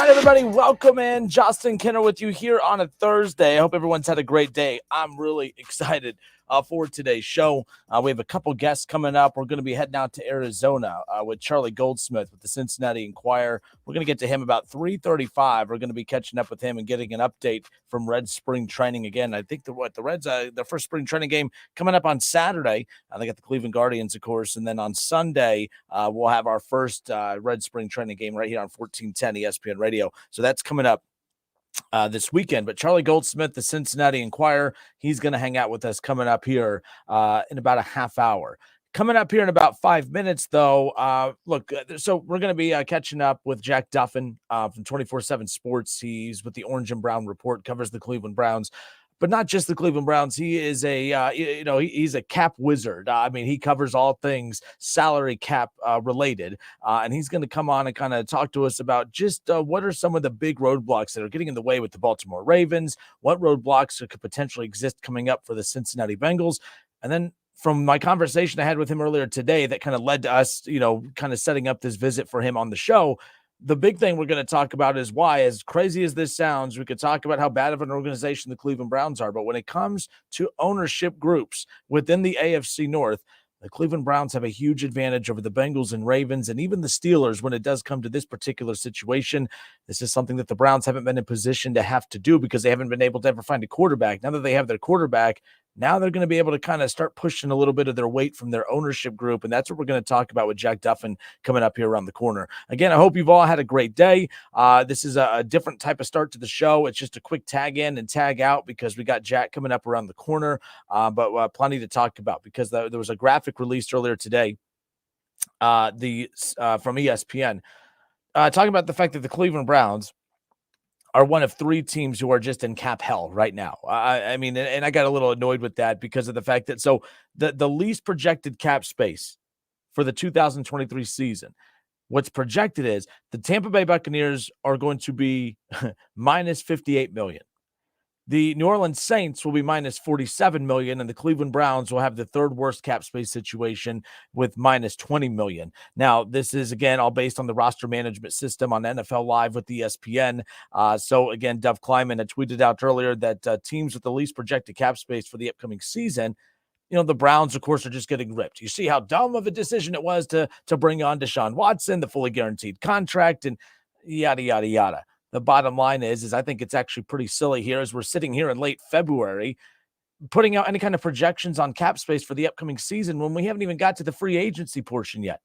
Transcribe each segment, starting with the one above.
right, everybody, welcome in. Justin Kenner with you here on a Thursday. I hope everyone's had a great day. I'm really excited for today's show. We have a couple guests coming up. We're going to be heading out to Arizona with Charlie Goldsmith with the Cincinnati Enquirer. We're going to get to him about 3:35. We're going to be catching up with him and getting an update from Reds spring training again. I think the Reds, their first spring training game coming up on Saturday. They got the Cleveland Guardians, of course, and then on Sunday we'll have our first Red spring training game right here on 1410 ESPN Radio. So that's coming up this weekend. But Charlie Goldsmith, the Cincinnati Enquirer, he's going to hang out with us coming up here in about a half hour. Coming up here in about 5 minutes, though, so we're going to be catching up with Jack Duffin from 24/7 Sports. He's with the Orange and Brown Report, covers the Cleveland Browns. But not just the Cleveland Browns. He is he's a cap wizard. He covers all things salary cap related. And he's going to come on and kind of talk to us about just what are some of the big roadblocks that are getting in the way with the Baltimore Ravens, what roadblocks could potentially exist coming up for the Cincinnati Bengals. And then from my conversation I had with him earlier today that kind of led to us, kind of setting up this visit for him on the show. The big thing we're going to talk about is why, as crazy as this sounds, we could talk about how bad of an organization the Cleveland Browns are. But when it comes to ownership groups within the AFC North, the Cleveland Browns have a huge advantage over the Bengals and Ravens and even the Steelers when it does come to this particular situation. This is something that the Browns haven't been in position to have to do because they haven't been able to ever find a quarterback. Now that they have their quarterback, now they're going to be able to kind of start pushing a little bit of their weight from their ownership group, and that's what we're going to talk about with Jack Duffin coming up here around the corner. Again, I hope you've all had a great day. This is a different type of start to the show. It's just a quick tag in and tag out because we got Jack coming up around the corner, but plenty to talk about because there was a graphic released earlier today from ESPN talking about the fact that the Cleveland Browns are one of three teams who are just in cap hell right now. And I got a little annoyed with that because of the fact that the least projected cap space for the 2023 season, what's projected is the Tampa Bay Buccaneers are going to be minus $58 million. The New Orleans Saints will be minus $47 million, and the Cleveland Browns will have the third worst cap space situation with minus $20 million. Now, this is, again, all based on the roster management system on NFL Live with ESPN. So, again, Dov Kleiman had tweeted out earlier that teams with the least projected cap space for the upcoming season, the Browns, of course, are just getting ripped. You see how dumb of a decision it was to bring on Deshaun Watson, the fully guaranteed contract, and yada, yada, yada. The bottom line is I think it's actually pretty silly here as we're sitting here in late February putting out any kind of projections on cap space for the upcoming season when we haven't even got to the free agency portion yet.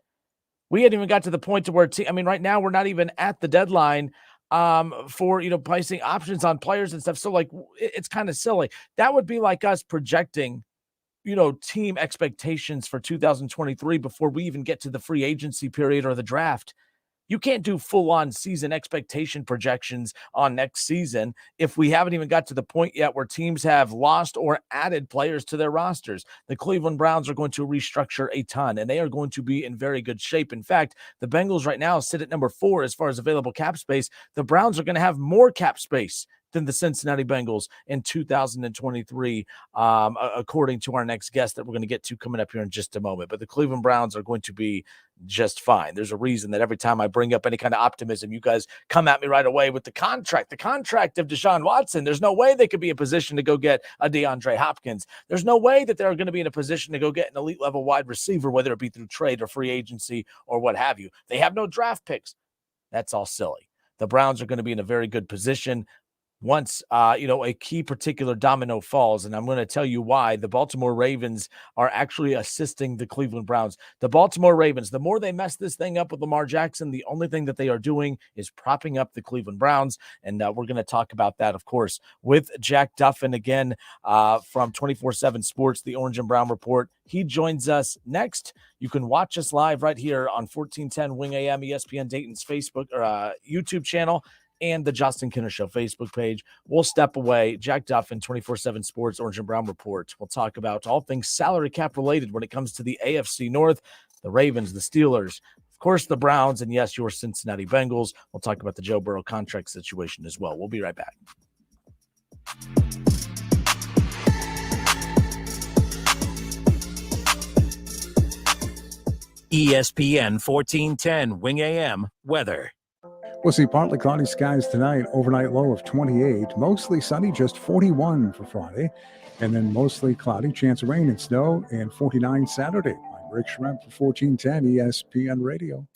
We hadn't even got to the point to where right now we're not even at the deadline for, placing options on players and stuff. So it's kind of silly. That would be like us projecting, team expectations for 2023 before we even get to the free agency period or the draft. You can't do full-on season expectation projections on next season if we haven't even got to the point yet where teams have lost or added players to their rosters. The Cleveland Browns are going to restructure a ton, and they are going to be in very good shape. In fact, the Bengals right now sit at number 4 as far as available cap space. The Browns are going to have more cap space than the Cincinnati Bengals in 2023, according to our next guest that we're going to get to coming up here in just a moment. But the Cleveland Browns are going to be just fine. There's a reason that every time I bring up any kind of optimism, you guys come at me right away with the contract of Deshaun Watson. There's no way they could be in a position to go get a DeAndre Hopkins. There's no way that they're going to be in a position to go get an elite level wide receiver, whether it be through trade or free agency or what have you. They have no draft picks. That's all silly. The Browns are going to be in a very good position once, a key particular domino falls, and I'm going to tell you why the Baltimore Ravens are actually assisting the Cleveland Browns. The Baltimore Ravens, the more they mess this thing up with Lamar Jackson, the only thing that they are doing is propping up the Cleveland Browns, and we're going to talk about that, of course, with Jack Duffin again from 24/7 Sports, the Orange and Brown Report. He joins us next. You can watch us live right here on 1410 Wing AM, ESPN Dayton's Facebook or YouTube channel, and the Justin Kenner Show Facebook page. We'll step away. Jack Duffin, 24/7 Sports, Orange and Brown Report. We'll talk about all things salary cap related when it comes to the AFC North, the Ravens, the Steelers, of course, the Browns, and yes, your Cincinnati Bengals. We'll talk about the Joe Burrow contract situation as well. We'll be right back. ESPN 1410 Wing AM weather. We'll see partly cloudy skies tonight, overnight low of 28, mostly sunny, just 41 for Friday, and then mostly cloudy, chance of rain and snow, and 49 Saturday. I'm Rick Schremp for 1410 ESPN Radio.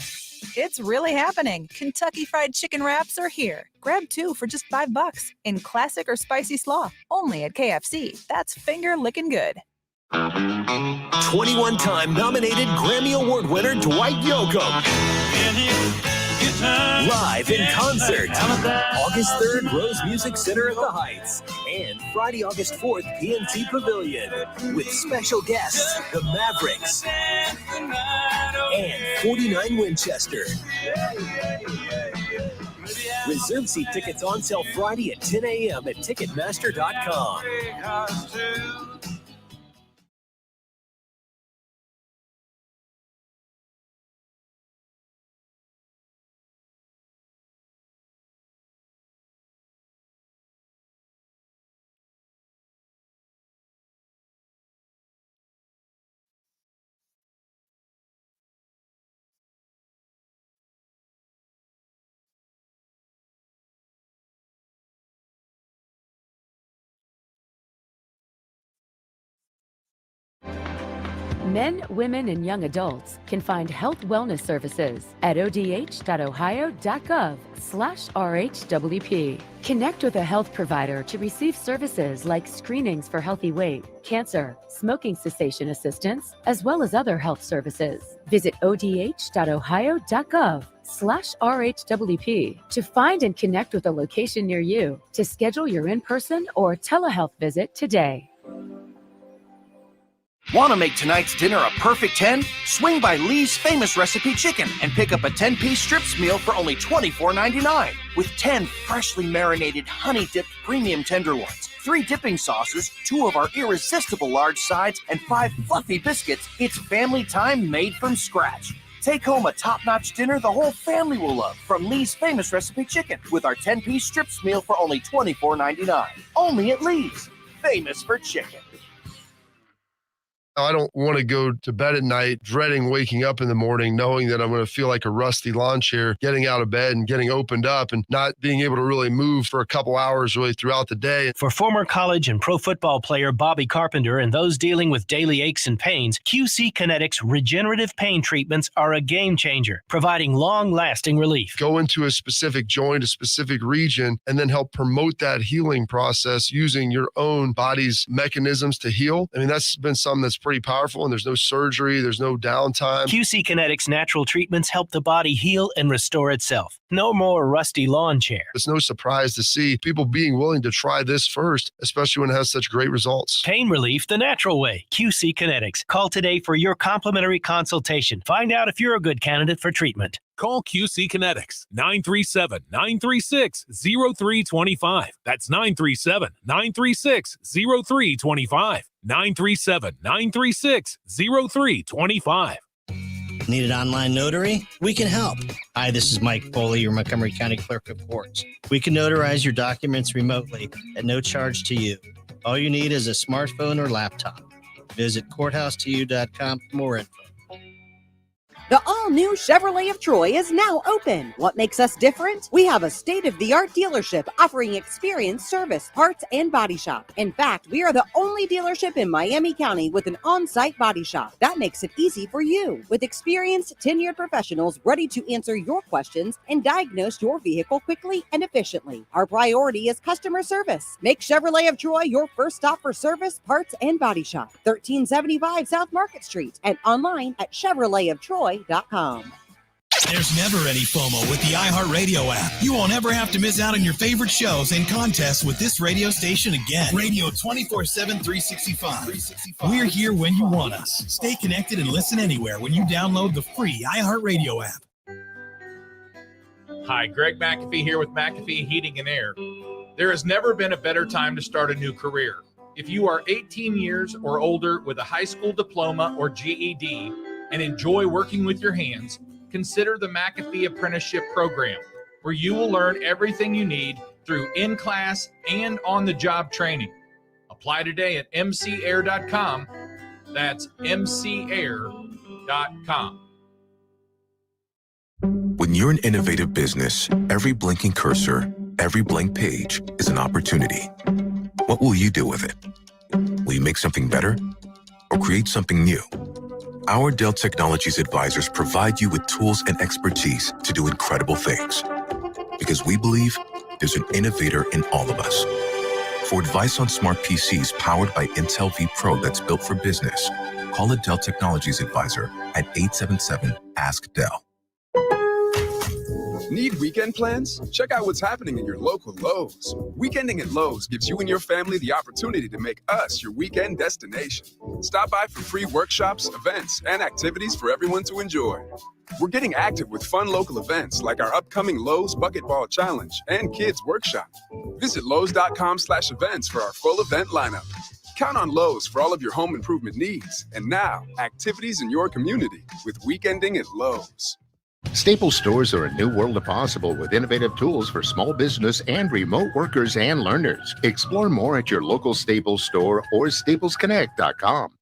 It's really happening. Kentucky Fried Chicken wraps are here. Grab 2 for just $5 in classic or spicy slaw, only at KFC. That's finger licking good. 21-time nominated Grammy Award winner Dwight Yoakam. Live in concert. August 3rd, Rose Music Center at the Heights. And Friday, August 4th, PNC Pavilion. With special guests, the Mavericks. And 49 Winchester. Reserve seat tickets on sale Friday at 10 a.m. at Ticketmaster.com. Men, women, and young adults can find health wellness services at odh.ohio.gov/RHWP. Connect with a health provider to receive services like screenings for healthy weight, cancer, smoking cessation assistance, as well as other health services. Visit odh.ohio.gov/RHWP to find and connect with a location near you to schedule your in-person or telehealth visit today. Want to make tonight's dinner a perfect 10? Swing by Lee's Famous Recipe Chicken and pick up a 10-piece strips meal for only $24.99. With 10 freshly marinated, honey-dipped premium tenderloins, 3 dipping sauces, 2 of our irresistible large sides, and 5 fluffy biscuits, it's family time made from scratch. Take home a top-notch dinner the whole family will love from Lee's Famous Recipe Chicken with our 10-piece strips meal for only $24.99. Only at Lee's. Famous for chicken. I don't want to go to bed at night dreading waking up in the morning, knowing that I'm going to feel like a rusty lawn chair, getting out of bed and getting opened up and not being able to really move for a couple hours really throughout the day. For former college and pro football player Bobby Carpenter and those dealing with daily aches and pains, QC Kinetics regenerative pain treatments are a game changer, providing long-lasting relief. Go into a specific joint, a specific region, and then help promote that healing process using your own body's mechanisms to heal. I mean, that's been something that's pretty powerful, and there's no surgery, there's no downtime. QC Kinetics natural treatments help the body heal and restore itself. No more rusty lawn chair. It's no surprise to see people being willing to try this first, especially when it has such great results. Pain relief the natural way. QC Kinetics. Call today for your complimentary consultation. Find out if you're a good candidate for treatment. Call QC Kinetics, 937-936-0325. That's 937-936-0325. 937-936-0325. Need an online notary? We can help. Hi, this is Mike Foley, your Montgomery County Clerk of Courts. We can notarize your documents remotely at no charge to you. All you need is a smartphone or laptop. Visit courthouse2u.com for more info. The all-new Chevrolet of Troy is now open. What makes us different? We have a state-of-the-art dealership offering experienced service, parts, and body shop. In fact, we are the only dealership in Miami County with an on-site body shop. That makes it easy for you. With experienced, tenured professionals ready to answer your questions and diagnose your vehicle quickly and efficiently. Our priority is customer service. Make Chevrolet of Troy your first stop for service, parts, and body shop. 1375 South Market Street and online at ChevroletofTroy.com. There's never any FOMO with the iHeartRadio app. You won't ever have to miss out on your favorite shows and contests with this radio station again. Radio 24/7, 365. We're here when you want us. Stay connected and listen anywhere when you download the free iHeartRadio app. Hi, Greg McAfee here with McAfee Heating and Air. There has never been a better time to start a new career. If you are 18 years or older with a high school diploma or GED and enjoy working with your hands, consider the McAfee Apprenticeship Program, where you will learn everything you need through in-class and on-the-job training. Apply today at mcair.com. That's mcair.com. When you're an innovative business, every blinking cursor, every blank page is an opportunity. What will you do with it? Will you make something better or create something new? Our Dell Technologies advisors provide you with tools and expertise to do incredible things. Because we believe there's an innovator in all of us. For advice on smart PCs powered by Intel V Pro that's built for business, call a Dell Technologies advisor at 877-ASK-DELL. Need weekend plans? Check out what's happening in your local Lowe's. Weekending at Lowe's gives you and your family the opportunity to make us your weekend destination. Stop by for free workshops, events, and activities for everyone to enjoy. We're getting active with fun local events like our upcoming Lowe's Bucket Ball Challenge and Kids Workshop. Visit Lowe's.com/events for our full event lineup. Count on Lowe's for all of your home improvement needs. And now, activities in your community with Weekending at Lowe's. Staples stores are a new world of possible with innovative tools for small business and remote workers and learners. Explore more at your local Staples store or staplesconnect.com.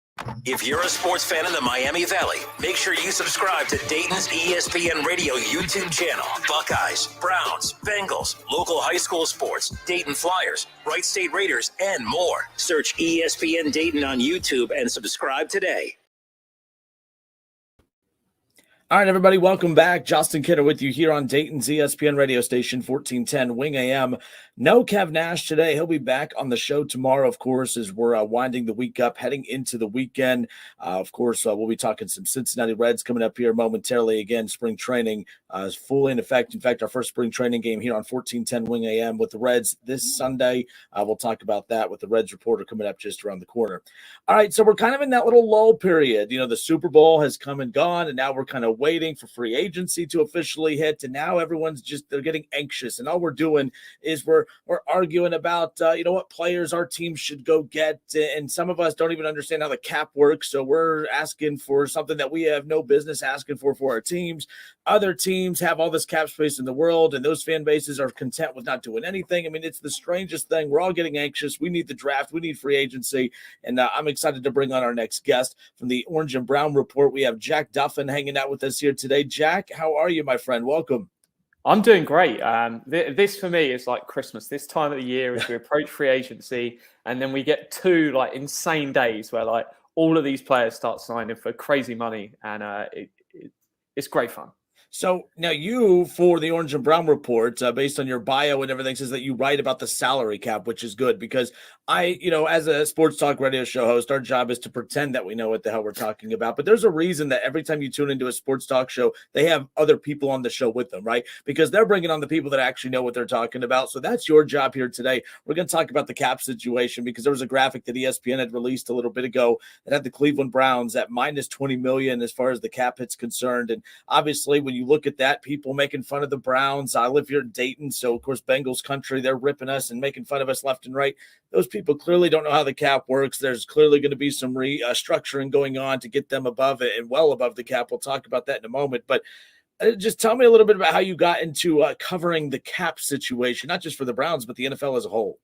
If you're a sports fan in the Miami Valley, make sure you subscribe to Dayton's ESPN Radio YouTube channel. Buckeyes, Browns, Bengals, local high school sports, Dayton Flyers, Wright State Raiders, and more. Search ESPN Dayton on YouTube and subscribe today. All right, everybody, welcome back. Justin Kidder with you here on Dayton's ESPN radio station, 1410 Wing AM. No Kev Nash today. He'll be back on the show tomorrow, of course, as we're winding the week up, heading into the weekend. Of course, we'll be talking some Cincinnati Reds coming up here momentarily. Again, spring training is fully in effect. In fact, our first spring training game here on 1410 Wing AM with the Reds this Sunday. We'll talk about that with the Reds reporter coming up just around the corner. All right, so we're kind of in that little lull period. You know, the Super Bowl has come and gone, and now we're kind of waiting for free agency to officially hit, and now everyone's they're getting anxious, and all we're doing is we're arguing about what players our team should go get, and some of us don't even understand how the cap works, so we're asking for something that we have no business asking for our teams. Other teams have all this cap space in the world, and those fan bases are content with not doing anything. I mean, it's the strangest thing. We're all getting anxious. We need the draft. We need free agency, and I'm excited to bring on our next guest from the Orange and Brown Report. We have Jack Duffin hanging out with us here today. Jack, how are you, my friend? Welcome. I'm doing great. This for me is like Christmas. This time of the year as we approach free agency, and then we get two like insane days where like all of these players start signing for crazy money, and it's great fun. So now you, for the Orange and Brown Report, based on your bio and everything, says that you write about the salary cap, which is good because as a sports talk radio show host, our job is to pretend that we know what the hell we're talking about. But there's a reason that every time you tune into a sports talk show, they have other people on the show with them, right? Because they're bringing on the people that actually know what they're talking about. So that's your job here today. We're going to talk about the cap situation because there was a graphic that ESPN had released a little bit ago that had the Cleveland Browns at minus $20 million as far as the cap hit's concerned. And obviously, when you look at that, people making fun of the Browns. I live here in Dayton, so of course Bengals country, they're ripping us and making fun of us left and right. Those people clearly don't know how the cap works. There's clearly going to be some restructuring going on to get them above it and well above the cap. We'll talk about that in a moment, but just tell me a little bit about how you got into covering the cap situation, not just for the Browns, but the NFL as a whole.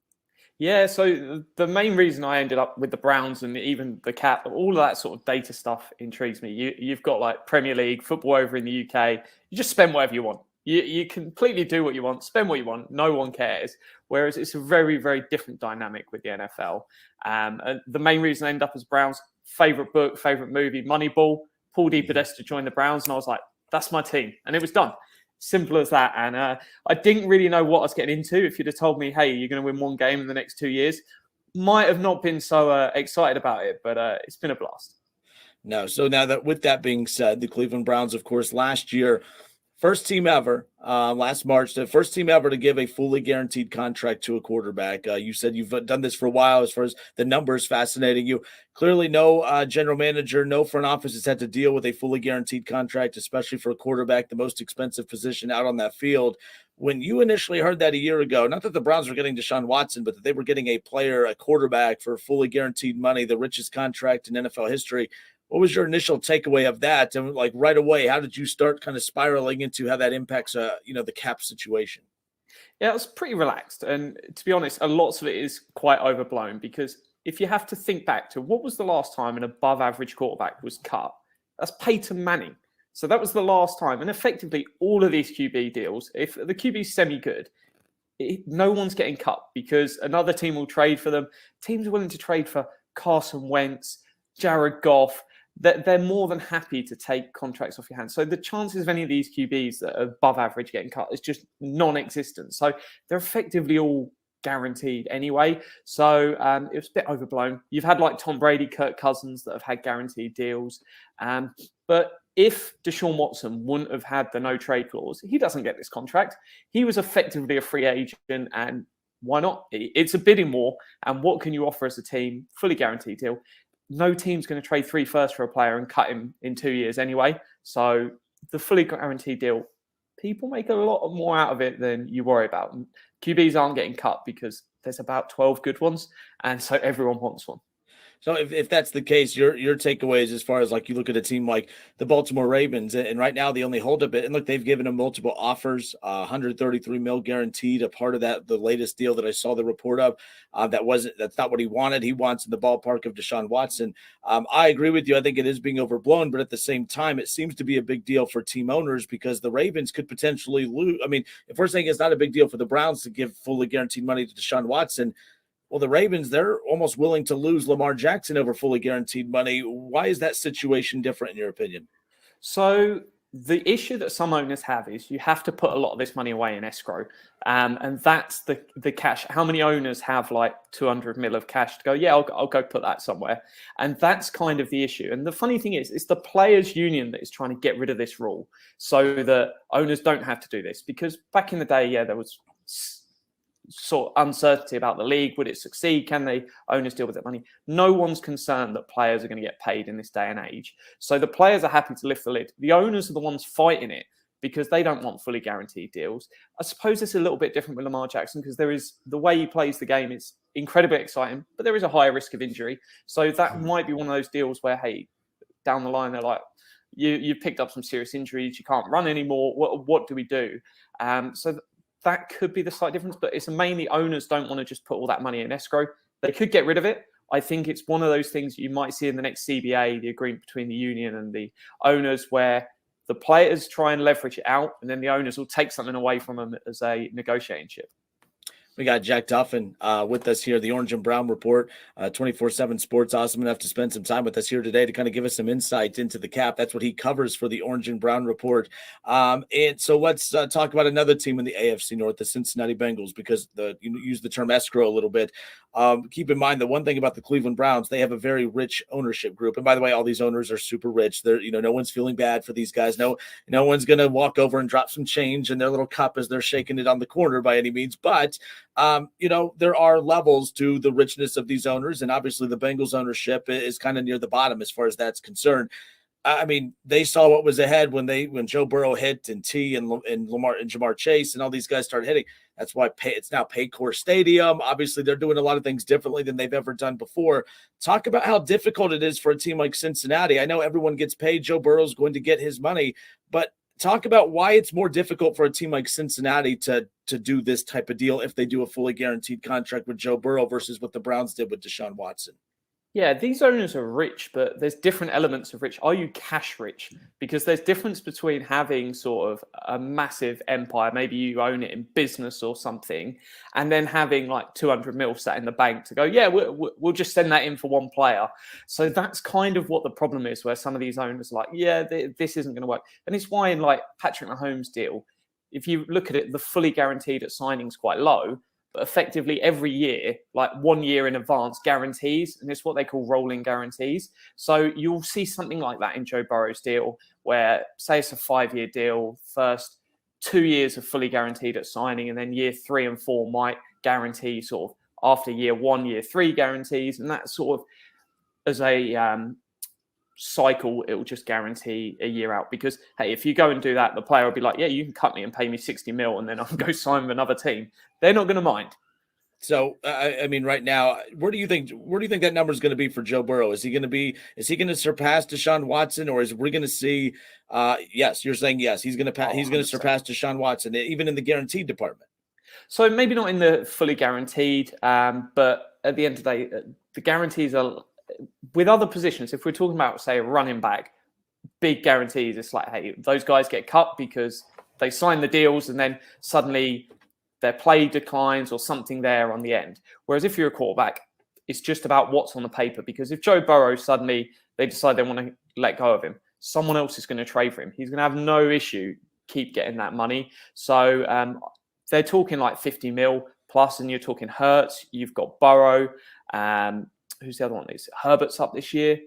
Yeah, so the main reason I ended up with the Browns and even the cap, all of that sort of data stuff intrigues me. You've got like Premier League, football over in the UK. You just spend whatever you want. You completely do what you want, spend what you want. No one cares. Whereas it's a very, very different dynamic with the NFL. And the main reason I ended up as Browns, favorite book, favorite movie, Moneyball, Paul D. Podesta joined the Browns. And I was like, that's my team. And it was done. Simple as that. And I didn't really know what I was getting into. If you'd have told me, hey, you're going to win one game in the next 2 years, might have not been so excited about it, but it's been a blast. No. So now that with that being said, the Cleveland Browns, of course, last year, first team ever, last March, the first team ever to give a fully guaranteed contract to a quarterback. You said you've done this for a while as far as the numbers fascinating you. Clearly no general manager, no front office has had to deal with a fully guaranteed contract, especially for a quarterback, the most expensive position out on that field. When you initially heard that a year ago, not that the Browns were getting Deshaun Watson, but that they were getting a quarterback for fully guaranteed money, the richest contract in NFL history, what was your initial takeaway of that? And like right away, how did you start kind of spiraling into how that impacts, the cap situation? Yeah, it was pretty relaxed. And to be honest, a lot of it is quite overblown because if you have to think back to what was the last time an above average quarterback was cut, that's Peyton Manning. So that was the last time. And effectively, all of these QB deals, if the QB is semi-good, no one's getting cut because another team will trade for them. Teams are willing to trade for Carson Wentz, Jared Goff. They're more than happy to take contracts off your hands. So the chances of any of these QBs that are above average getting cut is just non-existent. So they're effectively all guaranteed anyway. So it was a bit overblown. You've had like Tom Brady, Kirk Cousins that have had guaranteed deals. But if Deshaun Watson wouldn't have had the no trade clause, he doesn't get this contract. He was effectively a free agent, and why not? It's a bidding war. And what can you offer as a team? Fully guaranteed deal. No team's going to trade 3 firsts for a player and cut him in 2 years anyway. So the fully guaranteed deal, people make a lot more out of it than you worry about. And QBs aren't getting cut because there's about 12 good ones, and so everyone wants one. So if that's the case, your takeaways as far as like you look at a team like the Baltimore Ravens, and right now the only holdup, and look, they've given them multiple offers, $133 million guaranteed. A part of that, the latest deal that I saw the report of, that's not what he wanted. He wants in the ballpark of Deshaun Watson. I agree with you. I think it is being overblown, but at the same time, it seems to be a big deal for team owners because the Ravens could potentially lose. I mean, if we're saying it's not a big deal for the Browns to give fully guaranteed money to Deshaun Watson, well, the Ravens, they're almost willing to lose Lamar Jackson over fully guaranteed money. Why is that situation different in your opinion? So the issue that some owners have is you have to put a lot of this money away in escrow. And that's the cash. How many owners have like 200 mil of cash to go, yeah, I'll go put that somewhere. And that's kind of the issue. And the funny thing is, it's the players union that is trying to get rid of this rule so that owners don't have to do this. Because back in the day, yeah, there was sort of uncertainty about the league. Would it succeed? Can the owners deal with that money? No one's concerned that players are going to get paid in this day and age. So the players are happy to lift the lid. The owners are the ones fighting it because they don't want fully guaranteed deals. I suppose it's a little bit different with Lamar Jackson because there is the way he plays the game is incredibly exciting, but there is a higher risk of injury. So that might be one of those deals where, hey, down the line, they're like, you've picked up some serious injuries. You can't run anymore. What do we do? So that could be the slight difference, but it's mainly owners don't want to just put all that money in escrow. They could get rid of it. I think it's one of those things you might see in the next CBA, the agreement between the union and the owners, where the players try and leverage it out, and then the owners will take something away from them as a negotiating chip. We got Jack Duffin with us here, the Orange and Brown Report, 24/7 Sports. Awesome enough to spend some time with us here today to kind of give us some insight into the cap. That's what he covers for the Orange and Brown Report. And so let's talk about another team in the AFC North, the Cincinnati Bengals, because you use the term escrow a little bit. Keep in mind the one thing about the Cleveland Browns, they have a very rich ownership group. And by the way, all these owners are super rich. They're, no one's feeling bad for these guys. No one's going to walk over and drop some change in their little cup as they're shaking it on the corner by any means. But there are levels to the richness of these owners, and obviously the Bengals ownership is kind of near the bottom as far as that's concerned. I mean, they saw what was ahead when Joe Burrow hit and Lamar and Jamar Chase and all these guys started hitting. That's why it's now Paycor Stadium. Obviously, they're doing a lot of things differently than they've ever done before. Talk about how difficult it is for a team like Cincinnati. I know everyone gets paid. Joe Burrow's going to get his money, but talk about why it's more difficult for a team like Cincinnati to do this type of deal if they do a fully guaranteed contract with Joe Burrow versus what the Browns did with Deshaun Watson. Yeah, these owners are rich, but there's different elements of rich. Are you cash rich? Because there's difference between having sort of a massive empire, maybe you own it in business or something, and then having like 200 mil sat in the bank to go, yeah, we'll just send that in for one player. So that's kind of what the problem is, where some of these owners are like, yeah, this isn't going to work. And it's why in like Patrick Mahomes' deal, if you look at it, the fully guaranteed at signing is quite low. But effectively every year, like 1 year in advance, guarantees, and it's what they call rolling guarantees. So you'll see something like that in Joe Burrow's deal, where say it's a 5-year deal, first 2 years are fully guaranteed at signing, and then year 3 and 4 might guarantee sort of after year 1, year 3 guarantees, and that sort of as a cycle, it will just guarantee a year out. Because hey, if you go and do that, the player will be like, yeah, you can cut me and pay me 60 mil and then I'll go sign with another team. They're not going to mind. So I mean, right now, where do you think that number is going to be for Joe Burrow? Is he going to surpass Deshaun Watson, or is we going to see yes, you're saying yes, he's going to surpass Deshaun Watson even in the guaranteed department? So maybe not in the fully guaranteed, but at the end of the day, the guarantees are with other positions. If we're talking about, say, a running back, big guarantees, it's like, hey, those guys get cut because they sign the deals and then suddenly their play declines or something there on the end. Whereas if you're a quarterback, it's just about what's on the paper. Because if Joe Burrow suddenly they decide they want to let go of him, someone else is going to trade for him. He's going to have no issue keep getting that money. So they're talking like 50 mil plus, and you're talking Hurts. You've got Burrow. Who's the other one? Herbert's up this year.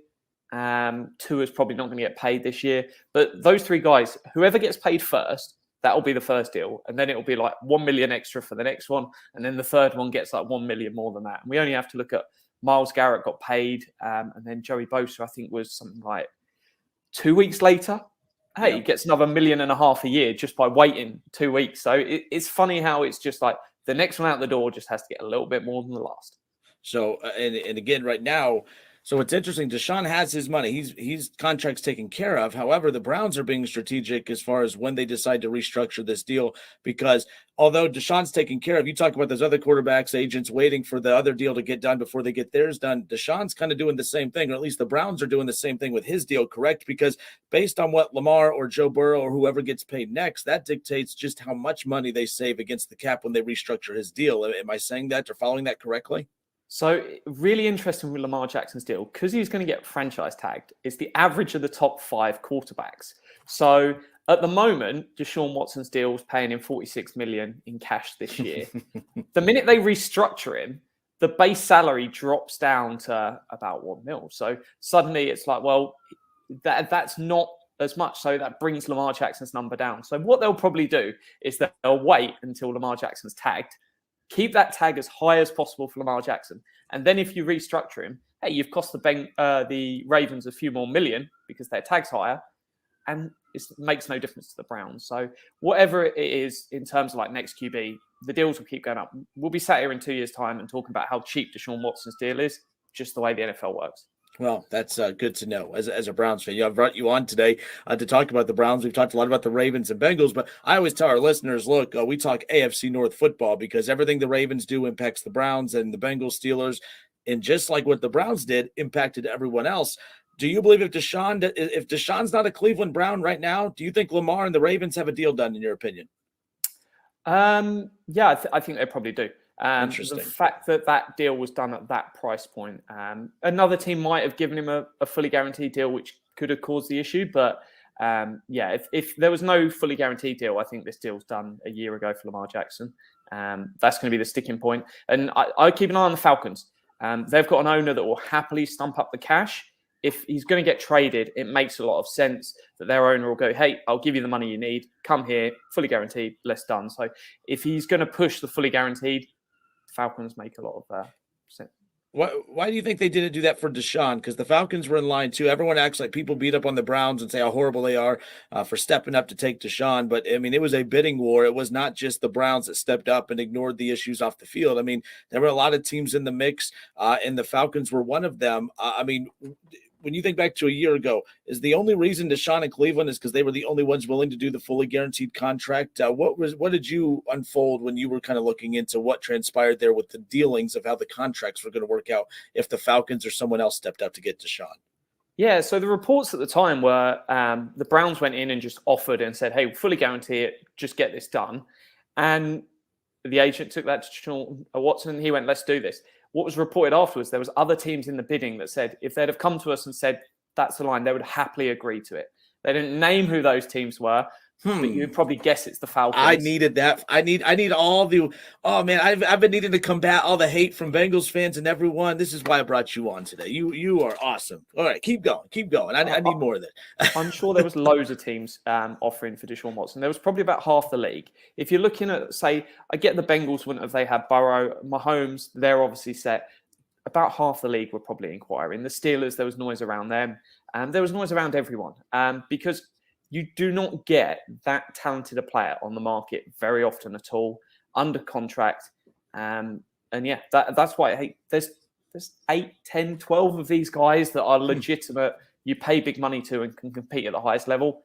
Tua's probably not going to get paid this year. But those three guys, whoever gets paid first, that will be the first deal. And then it will be like 1 million extra for the next one. And then the third one gets like 1 million more than that. And we only have to look at Myles Garrett got paid. And then Joey Bosa, I think, was something like 2 weeks later. Hey, he gets another $1.5 million a year just by waiting 2 weeks. So it's funny how it's just like the next one out the door just has to get a little bit more than the last. So, and again, right now, so it's interesting. Deshaun has his money. He's contracts taken care of. However, the Browns are being strategic as far as when they decide to restructure this deal, because although Deshaun's taken care of, you talk about those other quarterbacks, agents waiting for the other deal to get done before they get theirs done. Deshaun's kind of doing the same thing, or at least the Browns are doing the same thing with his deal, correct? Because based on what Lamar or Joe Burrow or whoever gets paid next, that dictates just how much money they save against the cap when they restructure his deal. Am I saying that or following that correctly? So really interesting with Lamar Jackson's deal, because he's going to get franchise tagged. It's the average of the top 5 quarterbacks. So at the moment, Deshaun Watson's deal is paying him $46 million in cash this year. The minute they restructure him, the base salary drops down to about $1 million. So suddenly it's like, well, that's not as much. So that brings Lamar Jackson's number down. So what they'll probably do is that they'll wait until Lamar Jackson's tagged, keep that tag as high as possible for Lamar Jackson. And then if you restructure him, hey, you've cost the Ravens a few more million because their tag's higher, and it makes no difference to the Browns. So whatever it is in terms of like next QB, the deals will keep going up. We'll be sat here in 2 years' time and talking about how cheap Deshaun Watson's deal is, just the way the NFL works. Well, that's good to know as a Browns fan. I've brought you on today to talk about the Browns. We've talked a lot about the Ravens and Bengals, but I always tell our listeners, look, we talk AFC North football because everything the Ravens do impacts the Browns, and the Bengals, Steelers, and just like what the Browns did, impacted everyone else. Do you believe if Deshaun's not a Cleveland Brown right now, do you think Lamar and the Ravens have a deal done, in your opinion? Yeah, I think they probably do. Interesting. The fact that deal was done at that price point, another team might have given him a fully guaranteed deal, which could have caused the issue. But if there was no fully guaranteed deal, I think this deal was done a year ago for Lamar Jackson. That's going to be the sticking point. And I keep an eye on the Falcons. They've got an owner that will happily stump up the cash. If he's going to get traded, it makes a lot of sense that their owner will go, hey, I'll give you the money you need. Come here, fully guaranteed, less done. So if he's going to push the fully guaranteed, Falcons make a lot of sense. Why do you think they didn't do that for Deshaun? Because the Falcons were in line too. Everyone acts like people beat up on the Browns and say how horrible they are for stepping up to take Deshaun. But, I mean, it was a bidding war. It was not just the Browns that stepped up and ignored the issues off the field. I mean, there were a lot of teams in the mix, and the Falcons were one of them. I mean, when you think back to a year ago, is the only reason Deshaun in Cleveland is because they were the only ones willing to do the fully guaranteed contract? What did you unfold when you were kind of looking into what transpired there with the dealings of how the contracts were going to work out if the Falcons or someone else stepped up to get Deshaun? Yeah, so the reports at the time were the Browns went in and just offered and said, hey, we'll fully guarantee it, just get this done. And the agent took that to Deshaun Watson. He went, let's do this. What was reported afterwards, there was other teams in the bidding that said if they'd have come to us and said that's the line, they would happily agree to it. They didn't name who those teams were, but you'd probably guess it's the Falcons. I needed that. I need all the. Oh man, I've been needing to combat all the hate from Bengals fans and everyone. This is why I brought you on today. You are awesome. All right, keep going. I need more of that. I'm sure there was loads of teams offering for Deshaun Watson. There was probably about half the league. If you're looking at, say, I get the Bengals wouldn't have they had Burrow, Mahomes. They're obviously set. About half the league were probably inquiring. The Steelers, there was noise around them, and there was noise around everyone because you do not get that talented a player on the market very often at all, under contract. And yeah, that's why there's 8, 10, 12 of these guys that are legitimate, you pay big money to and can compete at the highest level.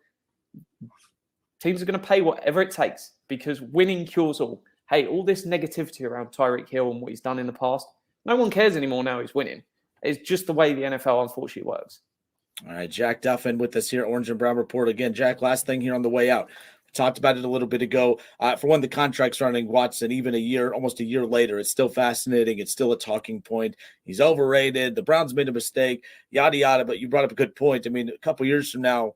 Teams are going to pay whatever it takes because winning cures all. Hey, all this negativity around Tyreek Hill and what he's done in the past, no one cares anymore now he's winning. It's just the way the NFL unfortunately works. All right, Jack Duffin with us here, Orange and Brown Report. Again, Jack, last thing here on the way out. We talked about it a little bit ago. For one, the contract surrounding Watson, even almost a year later, it's still fascinating. It's still a talking point. He's overrated. The Browns made a mistake, yada, yada. But you brought up a good point. I mean, a couple years from now,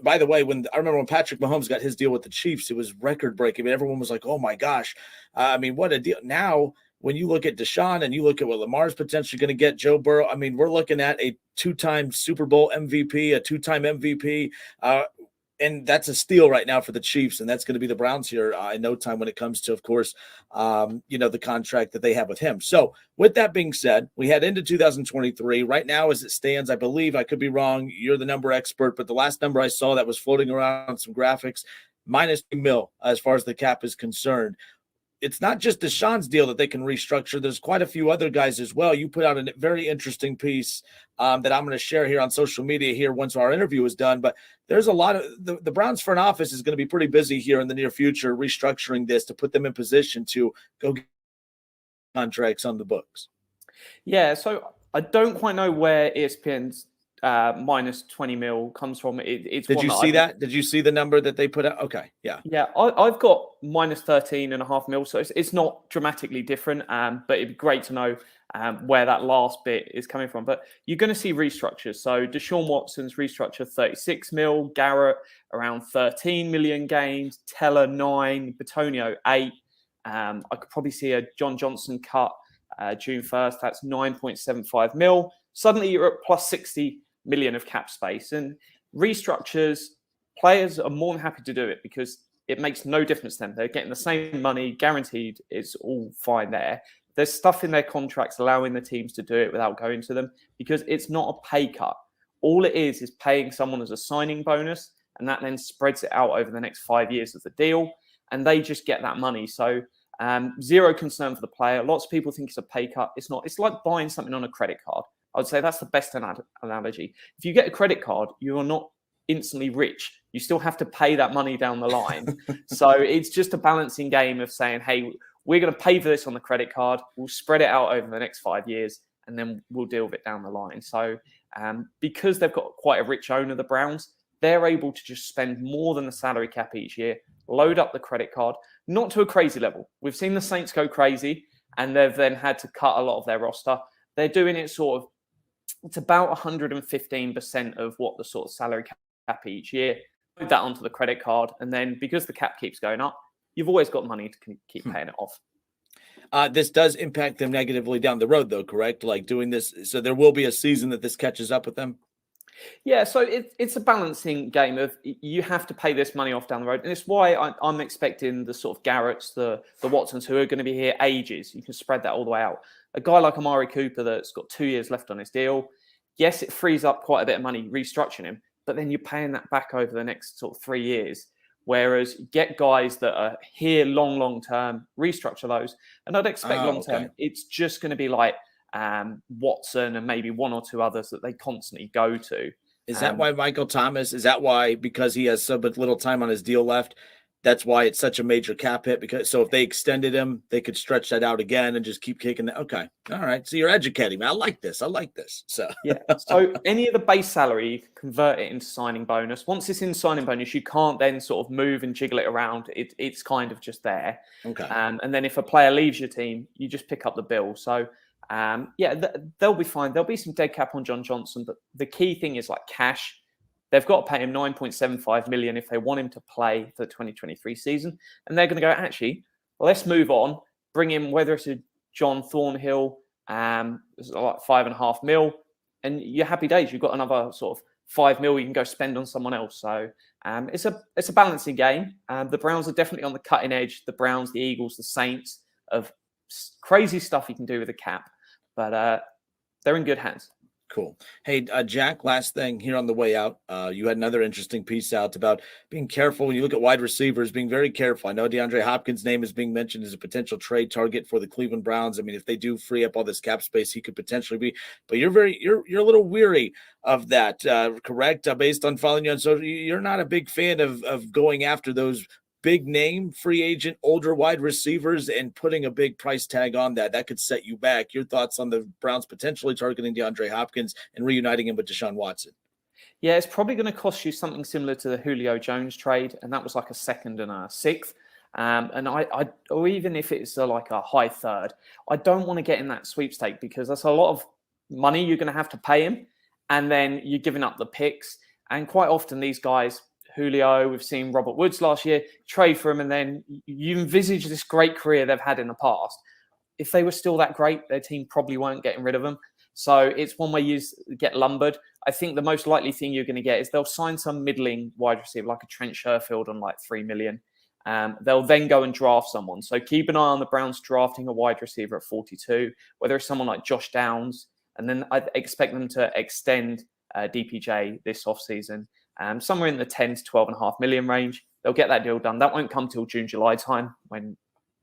by the way, I remember when Patrick Mahomes got his deal with the Chiefs, it was record-breaking. I mean, everyone was like, oh, my gosh. I mean, what a deal. Now, when you look at Deshaun and you look at what Lamar's potentially going to get, Joe Burrow, I mean, we're looking at a 2-time Super Bowl MVP, a 2-time MVP, and that's a steal right now for the Chiefs, and that's going to be the Browns here in no time when it comes to, of course, the contract that they have with him. So with that being said, we head into 2023. Right now, as it stands, I believe, I could be wrong, you're the number expert, but the last number I saw that was floating around some graphics, minus $3 million as far as the cap is concerned. It's not just Deshaun's deal that they can restructure. There's quite a few other guys as well. You put out a very interesting piece that I'm going to share here on social media here once our interview is done. But there's a lot of the Browns front office is going to be pretty busy here in the near future restructuring this to put them in position to go get contracts on the books. Yeah, so I don't quite know where ESPN's minus 20 mil comes from. Did you see that? Did you see the number that they put out? Okay, yeah. Yeah, I've got minus 13.5 mil, so it's not dramatically different, but it'd be great to know where that last bit is coming from. But you're going to see restructures. So Deshaun Watson's restructure 36 mil, Garrett around 13 million games, Teller 9, Batonio 8. I could probably see a John Johnson cut June 1st. That's 9.75 mil. Suddenly you're at plus 60 million of cap space, and restructures, players are more than happy to do it because it makes no difference to them. They're getting the same money guaranteed. It's all fine there. There's stuff in their contracts allowing the teams to do it without going to them because it's not a pay cut. All it is paying someone as a signing bonus, and that then spreads it out over the next 5 years of the deal, and they just get that money. So zero concern for the player. Lots of people think it's a pay cut. It's not. It's like buying something on a credit card. I would say that's the best analogy. If you get a credit card, you are not instantly rich. You still have to pay that money down the line. So it's just a balancing game of saying, hey, we're going to pay for this on the credit card. We'll spread it out over the next 5 years, and then we'll deal with it down the line. So because they've got quite a rich owner, the Browns, they're able to just spend more than the salary cap each year, load up the credit card, not to a crazy level. We've seen the Saints go crazy, and they've then had to cut a lot of their roster. They're doing it sort of, it's about 115% of what the sort of salary cap each year. Put that onto the credit card, and then because the cap keeps going up, you've always got money to keep paying it off. This does impact them negatively down the road, though, correct? Like doing this, so there will be a season that this catches up with them. Yeah, so it's a balancing game of you have to pay this money off down the road, and it's why I'm expecting the sort of Garretts, the Watsons, who are going to be here ages. You can spread that all the way out. A guy like Amari Cooper that's got 2 years left on his deal, yes, it frees up quite a bit of money restructuring him, but then you're paying that back over the next sort of 3 years. Whereas you get guys that are here long term, restructure those, and I'd expect long term it's just going to be like Watson and maybe one or two others that they constantly go to. Is that why Michael Thomas? Is that why, because he has so little time on his deal left, that's why it's such a major cap hit? Because so if they extended him, they could stretch that out again and just keep kicking that. Okay, all right. So you're educating me. I like this. So yeah. So any of the base salary, you can convert it into signing bonus. Once it's in signing bonus, you can't then sort of move and jiggle it around. It's kind of just there. Okay. And then if a player leaves your team, you just pick up the bill. So they'll be fine. There'll be some dead cap on John Johnson, but the key thing is like cash. They've got to pay him $9.75 million if they want him to play for the 2023 season. And they're going to go, actually, let's move on. Bring in, whether it's a John Thornhill, it's like $5.5 million, and you're happy days. You've got another sort of $5 million you can go spend on someone else. So it's a balancing game. The Browns are definitely on the cutting edge. The Browns, the Eagles, the Saints, of crazy stuff you can do with a cap. But they're in good hands. Cool. Hey, Jack, last thing here on the way out. You had another interesting piece out about being careful when you look at wide receivers, being very careful. I know DeAndre Hopkins' name is being mentioned as a potential trade target for the Cleveland Browns. I mean, if they do free up all this cap space, he could potentially be. But you're a little weary of that, correct? Based on following you on social, you're not a big fan of going after those big name free agent older wide receivers and putting a big price tag on that could set you back. Your thoughts on the Browns potentially targeting DeAndre Hopkins and reuniting him with Deshaun Watson? Yeah, it's probably going to cost you something similar to the Julio Jones trade, and that was like a second and a sixth. And or even if it's like a high third, I don't want to get in that sweepstake because that's a lot of money you're going to have to pay him, and then you're giving up the picks. And quite often these guys, Julio, we've seen Robert Woods last year, trade for him, and then you envisage this great career they've had in the past. If they were still that great, their team probably weren't getting rid of them. So it's one way you get lumbered. I think the most likely thing you're going to get is they'll sign some middling wide receiver like a Trent Sherfield on like $3 million. They'll then go and draft someone. So keep an eye on the Browns drafting a wide receiver at 42, whether it's someone like Josh Downs, and then I expect them to extend DPJ this offseason, somewhere in the 10 to 12.5 million range. They'll get that deal done. That won't come till June, July time when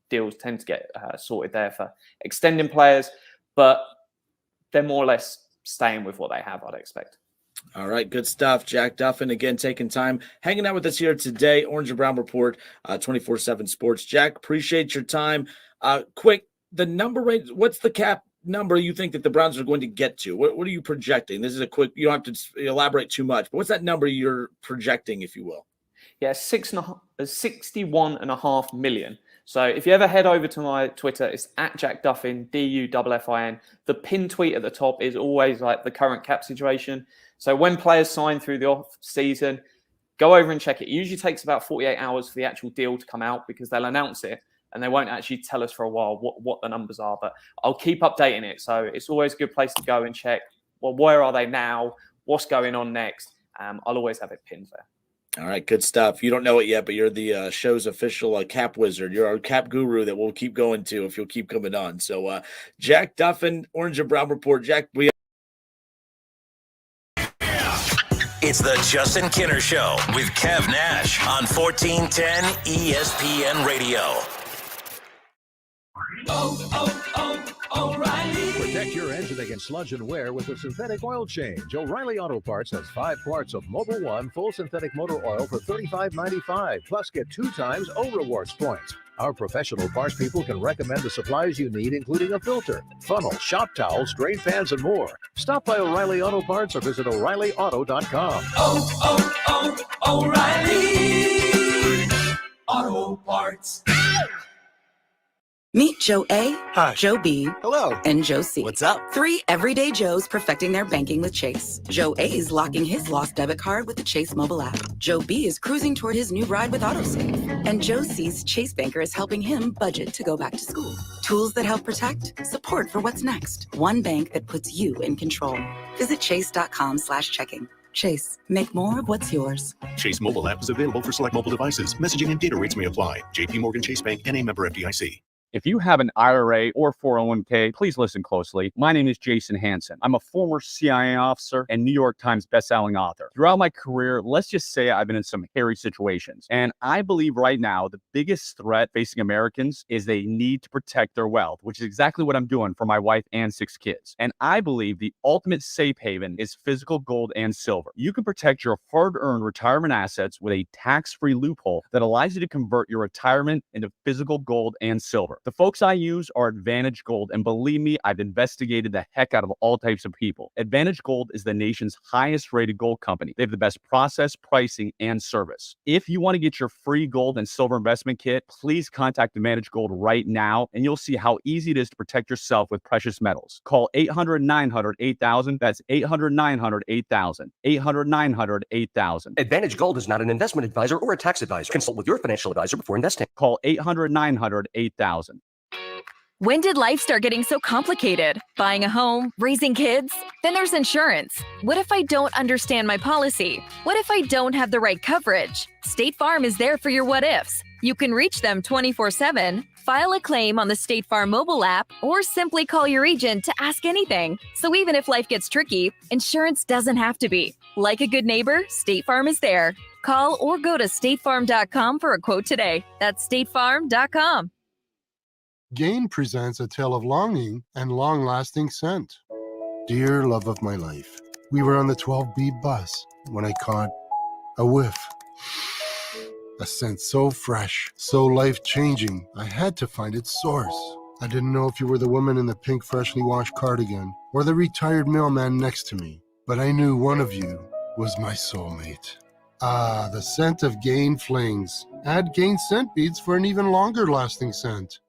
deals tend to get sorted there for extending players, but they're more or less staying with what they have, I'd expect. All right, good stuff. Jack Duffin, again, taking time, hanging out with us here today. Orange and Brown Report, 24/7 Sports. Jack, appreciate your time. Quick, the number rate, what's the cap number you think that the Browns are going to get to? What are you projecting? This is a quick, you don't have to elaborate too much, but what's that number you're projecting, if you will? Yeah, 61.5 million. So if you ever head over to my Twitter, it's at Jack Duffin, DUFFIN. The pin tweet at the top is always like the current cap situation. So when players sign through the off season, go over and check it. It usually takes about 48 hours for the actual deal to come out because they'll announce it and they won't actually tell us for a while what the numbers are. But I'll keep updating it. So it's always a good place to go and check, well, where are they now? What's going on next? I'll always have it pinned there. All right, good stuff. You don't know it yet, but you're the show's official cap wizard. You're our cap guru that we'll keep going to if you'll keep coming on. So, Jack Duffin, Orange and Brown Report. Jack, It's the Justin Kinner Show with Kev Nash on 1410 ESPN Radio. O'Reilly. Protect your engine against sludge and wear with a synthetic oil change. O'Reilly Auto Parts has 5 quarts of Mobil 1 full synthetic motor oil for $35.95. Plus, get 2 times O Rewards points. Our professional parts people can recommend the supplies you need, including a filter, funnel, shop towels, drain pans, and more. Stop by O'Reilly Auto Parts or visit O'ReillyAuto.com. O'Reilly Auto Parts. Meet Joe A, Hi. Joe B, Hello. and Joe C. What's up? 3 everyday Joes perfecting their banking with Chase. Joe A is locking his lost debit card with the Chase mobile app. Joe B is cruising toward his new ride with AutoSave. And Joe C's Chase banker is helping him budget to go back to school. Tools that help protect, support for what's next. One bank that puts you in control. Visit chase.com/checking. Chase, make more of what's yours. Chase mobile app is available for select mobile devices. Messaging and data rates may apply. JP Morgan Chase Bank, N.A. member FDIC. If you have an IRA or 401k, please listen closely. My name is Jason Hansen. I'm a former CIA officer and New York Times bestselling author. Throughout my career, let's just say I've been in some hairy situations. And I believe right now the biggest threat facing Americans is they need to protect their wealth, which is exactly what I'm doing for my wife and 6 kids. And I believe the ultimate safe haven is physical gold and silver. You can protect your hard-earned retirement assets with a tax-free loophole that allows you to convert your retirement into physical gold and silver. The folks I use are Advantage Gold, and believe me, I've investigated the heck out of all types of people. Advantage Gold is the nation's highest rated gold company. They have the best process, pricing, and service. If you want to get your free gold and silver investment kit, please contact Advantage Gold right now, and you'll see how easy it is to protect yourself with precious metals. Call 800-900-8000. That's 800-900-8000. 800-900-8000. Advantage Gold is not an investment advisor or a tax advisor. Consult with your financial advisor before investing. Call 800-900-8000. When did life start getting so complicated? Buying a home, raising kids? Then there's insurance. What if I don't understand my policy? What if I don't have the right coverage? State Farm is there for your what ifs. You can reach them 24/7, file a claim on the State Farm mobile app, or simply call your agent to ask anything. So even if life gets tricky, insurance doesn't have to be. Like a good neighbor, State Farm is there. Call or go to statefarm.com for a quote today. That's statefarm.com. Gain presents a tale of longing and long-lasting scent. Dear love of my life, we were on the 12B bus when I caught a whiff. A scent so fresh, so life-changing, I had to find its source. I didn't know if you were the woman in the pink freshly washed cardigan or the retired mailman next to me, but I knew one of you was my soulmate. Ah, the scent of Gain Flings. Add Gain scent beads for an even longer lasting scent.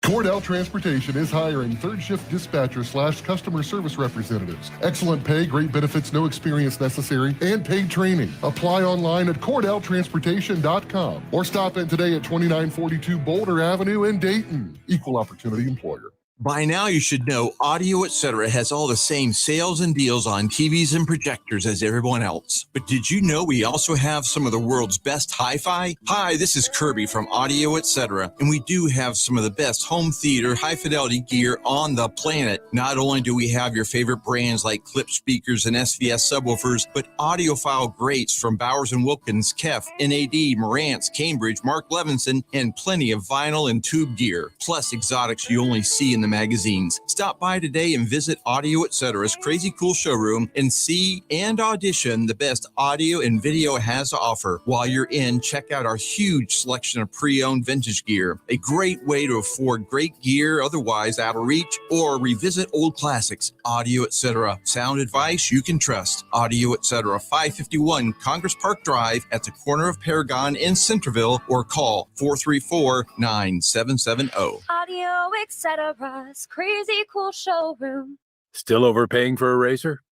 Cordell Transportation is hiring third shift dispatcher/customer service representatives. Excellent pay, great benefits, no experience necessary, and paid training. Apply online at CordellTransportation.com or stop in today at 2942 Boulder Avenue in Dayton. Equal opportunity employer. By now, you should know Audio Etc. has all the same sales and deals on TVs and projectors as everyone else. But did you know we also have some of the world's best hi-fi? Hi, this is Kirby from Audio Etc. And we do have some of the best home theater high-fidelity gear on the planet. Not only do we have your favorite brands like Clip speakers and SVS subwoofers, but audiophile greats from Bowers & Wilkins, Kef, NAD, Marantz, Cambridge, Mark Levinson, and plenty of vinyl and tube gear. Plus exotics you only see in the magazines. Stop by today and visit Audio Etc.'s crazy cool showroom and see and audition the best audio and video has to offer. While you're in, check out our huge selection of pre-owned vintage gear. A great way to afford great gear otherwise out of reach, or revisit old classics. Audio Etc. Sound advice you can trust. Audio Etc. 551 Congress Park Drive at the corner of Paragon in Centerville, or call 434-9770. Audio Etc.'s crazy cool showroom. Still overpaying for a razor?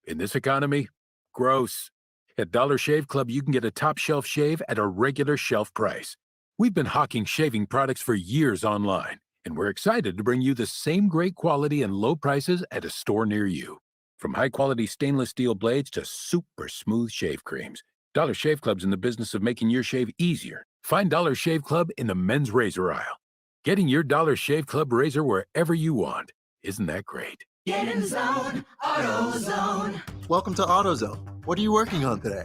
In this economy? Gross. At Dollar Shave Club, you can get a top shelf shave at a regular shelf price. We've been hawking shaving products for years online, and we're excited to bring you the same great quality and low prices at a store near you. From high-quality stainless steel blades to super smooth shave creams, Dollar Shave Club's in the business of making your shave easier. Find Dollar Shave Club in the men's razor aisle. Getting your Dollar Shave Club razor wherever you want. Isn't that great? Get in the zone, AutoZone. Welcome to AutoZone. What are you working on today?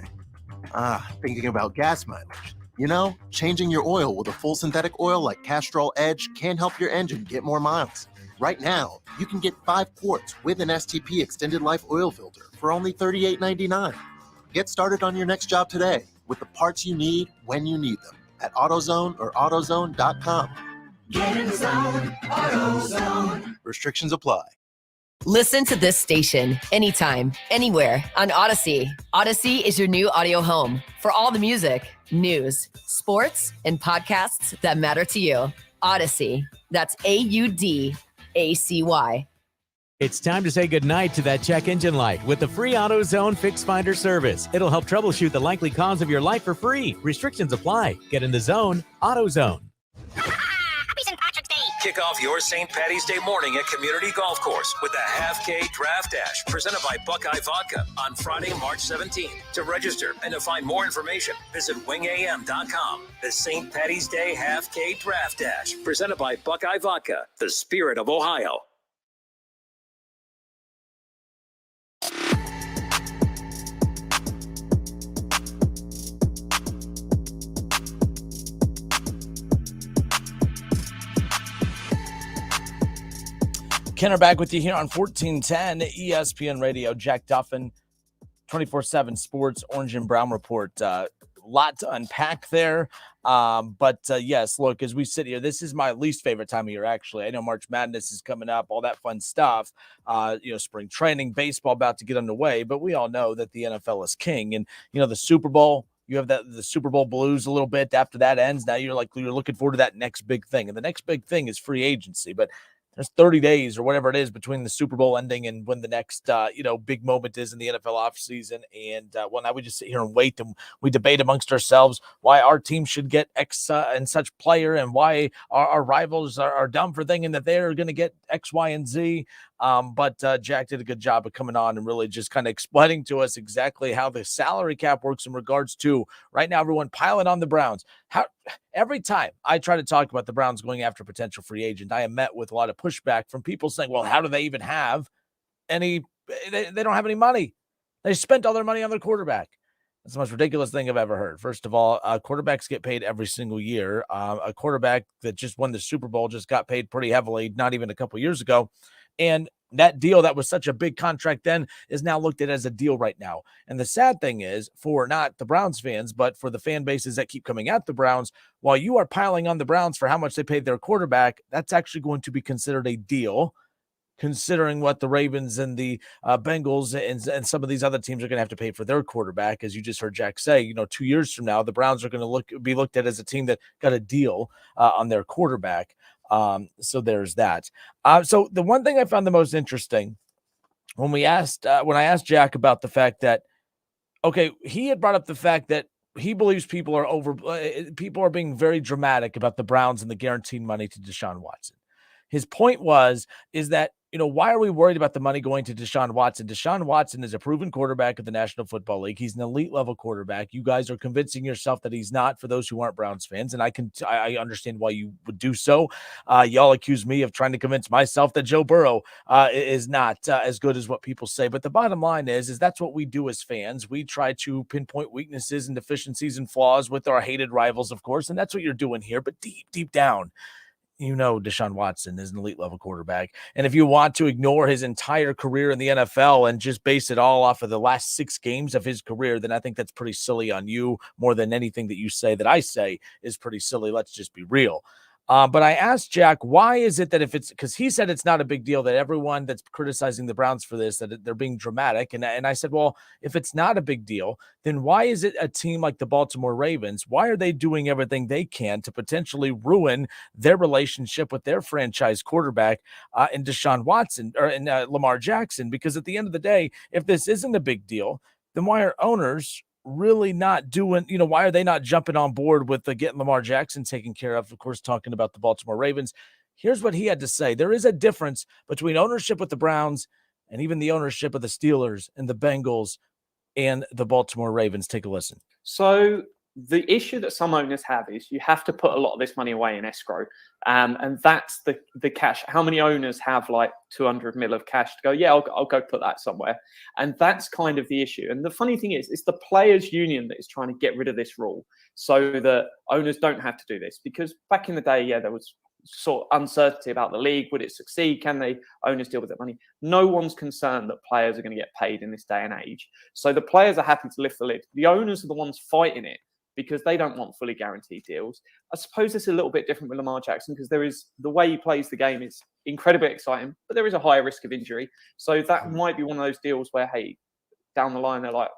Thinking about gas mileage. You know, changing your oil with a full synthetic oil like Castrol Edge can help your engine get more miles. Right now, you can get 5 quarts with an STP extended life oil filter for only $38.99. Get started on your next job today with the parts you need when you need them at AutoZone or AutoZone.com. Get in the zone, AutoZone. Restrictions apply. Listen to this station anytime, anywhere on Odyssey. Odyssey is your new audio home for all the music, news, sports, and podcasts that matter to you. Odyssey. That's AUDACY. It's time to say goodnight to that check engine light with the free AutoZone Fix Finder service. It'll help troubleshoot the likely cause of your light for free. Restrictions apply. Get in the zone, AutoZone. Kick off your St. Patty's Day morning at Community Golf Course with the Half K Draft Dash presented by Buckeye Vodka on Friday, March 17th. To register and to find more information, visit wingam.com. The St. Patty's Day Half K Draft Dash presented by Buckeye Vodka, the spirit of Ohio. Kenner back with you here on 1410 ESPN Radio. Jack Duffin, 24/7 Sports, Orange and Brown Report. Lot to unpack there. But yes, look, as we sit here, this is my least favorite time of year, actually. I know March Madness is coming up, all that fun stuff. Spring training, baseball about to get underway, but we all know that the NFL is king. And, the Super Bowl, you have the Super Bowl blues a little bit after that ends. Now you're looking forward to that next big thing. And the next big thing is free agency. But there's 30 days or whatever it is between the Super Bowl ending and when the next, big moment is in the NFL offseason. And, now we just sit here and wait and we debate amongst ourselves why our team should get X and such player and why our rivals are dumb for thinking that they're going to get X, Y, and Z. But Jack did a good job of coming on and really just kind of explaining to us exactly how the salary cap works in regards to right now, everyone piling on the Browns. Every time I try to talk about the Browns going after potential free agent, I am met with a lot of pushback from people saying, well, how do they even have any? They don't have any money. They spent all their money on their quarterback. That's the most ridiculous thing I've ever heard. First of all, quarterbacks get paid every single year. A quarterback that just won the Super Bowl just got paid pretty heavily, not even a couple years ago. And that deal that was such a big contract then is now looked at as a deal right now. And the sad thing is, for not the Browns fans, but for the fan bases that keep coming at the Browns, while you are piling on the Browns for how much they paid their quarterback, that's actually going to be considered a deal, considering what the Ravens and the Bengals and some of these other teams are going to have to pay for their quarterback. As you just heard Jack say, 2 years from now, the Browns are going to be looked at as a team that got a deal on their quarterback. So there's that. So the one thing I found the most interesting when I asked Jack about the fact that, okay, he had brought up the fact that he believes people are being very dramatic about the Browns and the guaranteed money to Deshaun Watson. His point is that, why are we worried about the money going to Deshaun Watson? Deshaun Watson is a proven quarterback of the National Football League. He's an elite level quarterback. You guys are convincing yourself that he's not, for those who aren't Browns fans. And I understand why you would do so. Y'all accuse me of trying to convince myself that Joe Burrow is not as good as what people say. But the bottom line is that's what we do as fans. We try to pinpoint weaknesses and deficiencies and flaws with our hated rivals, of course. And that's what you're doing here. But deep down, Deshaun Watson is an elite level quarterback. And if you want to ignore his entire career in the NFL and just base it all off of the last 6 games of his career, then I think that's pretty silly on you. More than anything that you say that I say is pretty silly. Let's just be real. But I asked Jack, why is it that because he said it's not a big deal, that everyone that's criticizing the Browns for this, that they're being dramatic. And I said, well, if it's not a big deal, then why is it a team like the Baltimore Ravens? Why are they doing everything they can to potentially ruin their relationship with their franchise quarterback in Deshaun Watson or in Lamar Jackson? Because at the end of the day, if this isn't a big deal, then why are owners really not doing, why are they not jumping on board with getting Lamar Jackson taken care of course, talking about the Baltimore Ravens? Here's what he had to say. There is a difference between ownership with the Browns and even the ownership of the Steelers and the Bengals and the Baltimore Ravens. Take a listen. So the issue that some owners have is you have to put a lot of this money away in escrow. And that's the cash. How many owners have like 200 mil of cash to go, yeah, I'll go put that somewhere. And that's kind of the issue. And the funny thing is, it's the players union that is trying to get rid of this rule so that owners don't have to do this. Because back in the day, there was sort of uncertainty about the league. Would it succeed? Can the owners deal with that money? No one's concerned that players are going to get paid in this day and age. So the players are happy to lift the lid. The owners are the ones fighting it, because they don't want fully guaranteed deals. I suppose it's a little bit different with Lamar Jackson because the way he plays the game is incredibly exciting, but there is a higher risk of injury. So that might be one of those deals where, hey, down the line, they're like,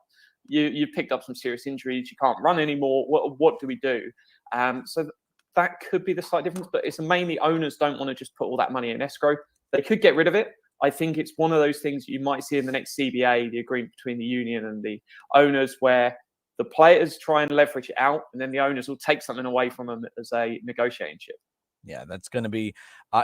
you picked up some serious injuries, you can't run anymore. What do we do? So that could be the slight difference, but it's mainly owners don't want to just put all that money in escrow. They could get rid of it. I think it's one of those things you might see in the next CBA, the agreement between the union and the owners, where the players try and leverage it out, and then the owners will take something away from them as a negotiating chip. Yeah, that's going to be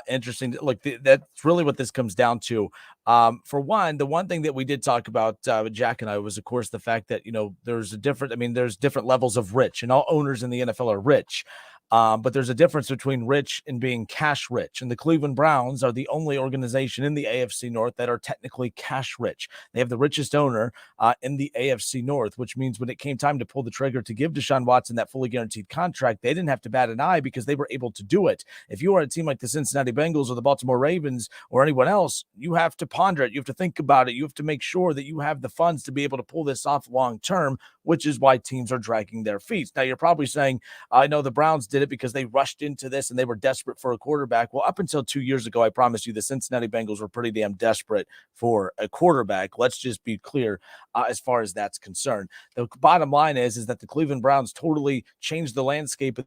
interesting. Look, that's really what this comes down to. For one, the one thing that we did talk about, Jack and I, was, of course, the fact that, there's different levels of rich, and all owners in the NFL are rich. But there's a difference between rich and being cash rich. And the Cleveland Browns are the only organization in the AFC North that are technically cash rich. They have the richest owner in the AFC North, which means when it came time to pull the trigger to give Deshaun Watson that fully guaranteed contract, they didn't have to bat an eye because they were able to do it. If you are a team like the Cincinnati Bengals or the Baltimore Ravens or anyone else, you have to ponder it. You have to think about it. You have to make sure that you have the funds to be able to pull this off long term, which is why teams are dragging their feet. Now, you're probably saying, I know the Browns did it because they rushed into this and they were desperate for a quarterback. Well, up until 2 years ago, I promise you, the Cincinnati Bengals were pretty damn desperate for a quarterback. Let's just be clear as far as that's concerned. The bottom line is that the Cleveland Browns totally changed the landscape.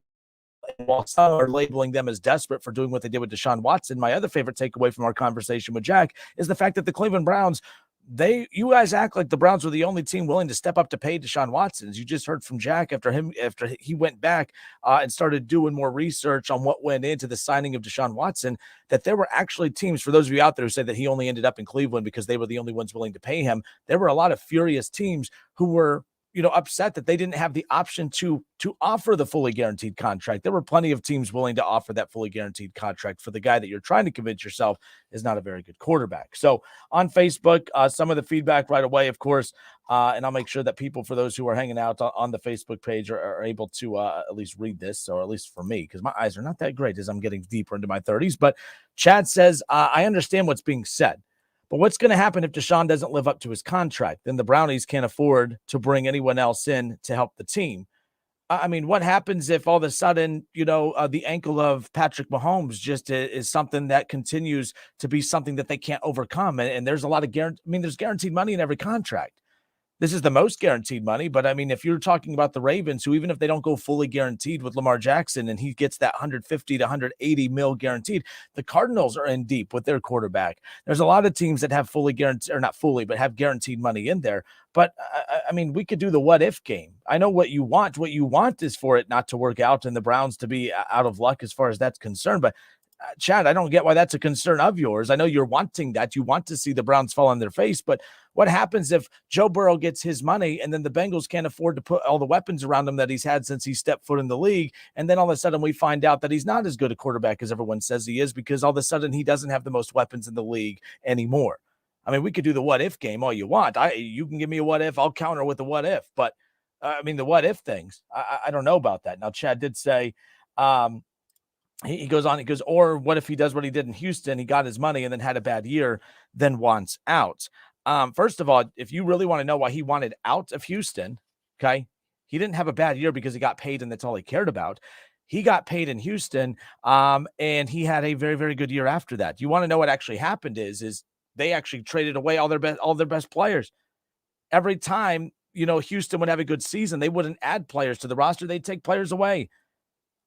While some are labeling them as desperate for doing what they did with Deshaun Watson, my other favorite takeaway from our conversation with Jack is the fact that the Cleveland Browns, you guys act like the Browns were the only team willing to step up to pay Deshaun Watson. As you just heard from Jack after he went back and started doing more research on what went into the signing of Deshaun Watson, that there were actually teams, for those of you out there who said that he only ended up in Cleveland because they were the only ones willing to pay him, there were a lot of furious teams who were upset that they didn't have the option to offer the fully guaranteed contract. There were plenty of teams willing to offer that fully guaranteed contract for the guy that you're trying to convince yourself is not a very good quarterback. So on Facebook, some of the feedback right away, of course, and I'll make sure that people, for those who are hanging out on the Facebook page, are able to at least read this, or at least for me, because my eyes are not that great as I'm getting deeper into my 30s. But Chad says, I understand what's being said. But what's going to happen if Deshaun doesn't live up to his contract? Then the Brownies can't afford to bring anyone else in to help the team. I mean, what happens if all of a sudden, the ankle of Patrick Mahomes just is something that continues to be something that they can't overcome? And there's a lot of there's guaranteed money in every contract. This is the most guaranteed money, but I mean, if you're talking about the Ravens, who even if they don't go fully guaranteed with Lamar Jackson and he gets that 150 to 180 mil guaranteed, the Cardinals are in deep with their quarterback. There's a lot of teams that have fully guaranteed, or not fully, but have guaranteed money in there. But I mean, we could do the what if game. I know what you want. What you want is for it not to work out and the Browns to be out of luck as far as that's concerned. But Chad, I don't get why that's a concern of yours. I know you're wanting that. You want to see the Browns fall on their face, but what happens if Joe Burrow gets his money and then the Bengals can't afford to put all the weapons around him that he's had since he stepped foot in the league? And then all of a sudden we find out that he's not as good a quarterback as everyone says he is, because all of a sudden he doesn't have the most weapons in the league anymore. I mean, we could do the what if game all you want. You can give me a what if, I'll counter with the what if, but I mean, the what if things, I don't know about that. Now, Chad did say, he goes on, or what if he does what he did in Houston? He got his money and then had a bad year, then wants out. First of all, if you really want to know why he wanted out of Houston, okay, he didn't have a bad year because he got paid and that's all he cared about. He got paid in Houston, and he had a very, very good year after that. You want to know what actually happened is they actually traded away all their best players. Every time, Houston would have a good season, they wouldn't add players to the roster. They'd take players away.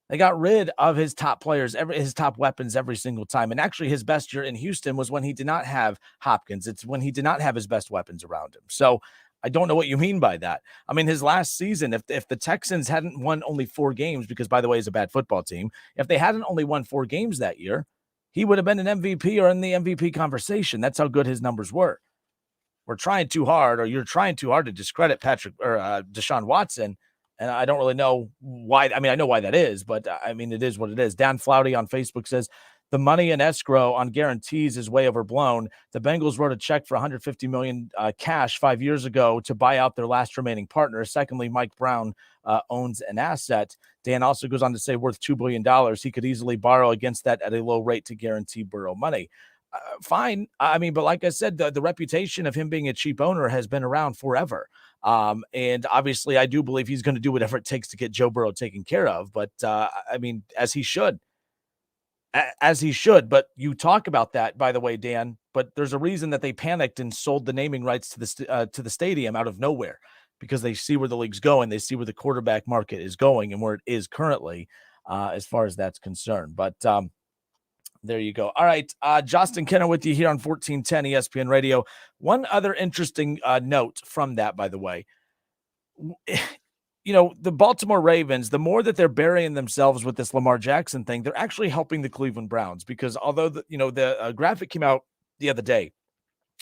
They got rid of his top players, his top weapons every single time. And actually his best year in Houston was when he did not have Hopkins. It's when he did not have his best weapons around him. So I don't know what you mean by that. I mean, his last season, if the Texans hadn't won only 4 games, because by the way, he's a bad football team, if they hadn't only won 4 games that year, he would have been an MVP or in the MVP conversation. That's how good his numbers were. We're trying too hard, or you're trying too hard to discredit Deshaun Watson. And I don't really know why. I mean, I know why that is, but I mean, it is what it is. Dan Flouty on Facebook says, the money in escrow on guarantees is way overblown. The Bengals wrote a check for $150 million cash 5 years ago to buy out their last remaining partner. Secondly, Mike Brown owns an asset. Dan also goes on to say worth $2 billion. He could easily borrow against that at a low rate to guarantee Burrow money. Fine. I mean, but like I said, the reputation of him being a cheap owner has been around forever. And obviously I do believe he's going to do whatever it takes to get Joe Burrow taken care of. But I mean, as he should. But you talk about that, by the way, Dan, but there's a reason that they panicked and sold the naming rights to the stadium out of nowhere, because they see where the league's going. They see where the quarterback market is going and where it is currently as far as that's concerned. But there you go. All right. Justin Kenner with you here on 1410 ESPN Radio. One other interesting note from that, by the way, the Baltimore Ravens, the more that they're burying themselves with this Lamar Jackson thing, they're actually helping the Cleveland Browns, because although the graphic came out the other day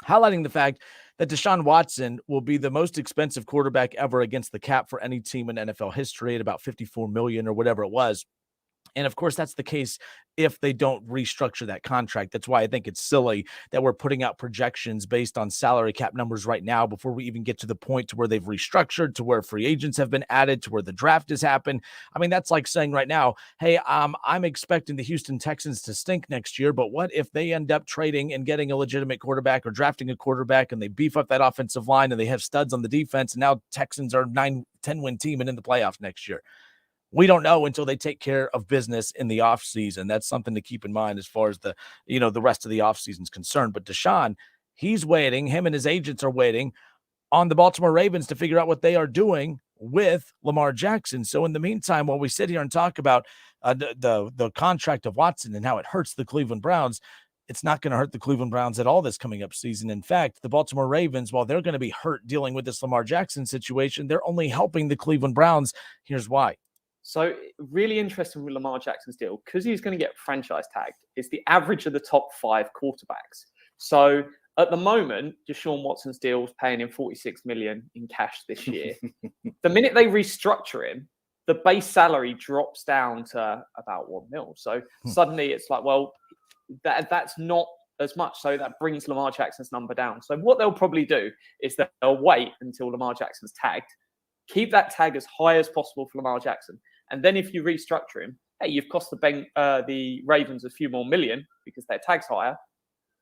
highlighting the fact that Deshaun Watson will be the most expensive quarterback ever against the cap for any team in NFL history at about $54 million or whatever it was. And of course, that's the case if they don't restructure that contract. That's why I think it's silly that we're putting out projections based on salary cap numbers right now before we even get to the point to where they've restructured, to where free agents have been added, to where the draft has happened. I mean, that's like saying right now, hey, I'm expecting the Houston Texans to stink next year, but what if they end up trading and getting a legitimate quarterback or drafting a quarterback and they beef up that offensive line and they have studs on the defense, and now Texans are a 9-10 win team and in the playoffs next year? We don't know until they take care of business in the offseason. That's something to keep in mind as far as the rest of the offseason is concerned. But Deshaun, he's waiting. Him and his agents are waiting on the Baltimore Ravens to figure out what they are doing with Lamar Jackson. So in the meantime, while we sit here and talk about the contract of Watson and how it hurts the Cleveland Browns, it's not going to hurt the Cleveland Browns at all this coming up season. In fact, the Baltimore Ravens, while they're going to be hurt dealing with this Lamar Jackson situation, they're only helping the Cleveland Browns. Here's why. So really interesting with Lamar Jackson's deal, because he's going to get franchise tagged. It's the average of the top 5 quarterbacks. So At the moment, Deshaun Watson's deal is paying him $46 million in cash this year. The minute they restructure him, the base salary drops down to about $1 million. So suddenly it's like, well, that's not as much. So that brings Lamar Jackson's number down. So what they'll probably do is that they'll wait until Lamar Jackson's tagged, keep that tag as high as possible for Lamar Jackson. And then if you restructure him, hey, you've cost the Ravens a few more million because their tag's higher,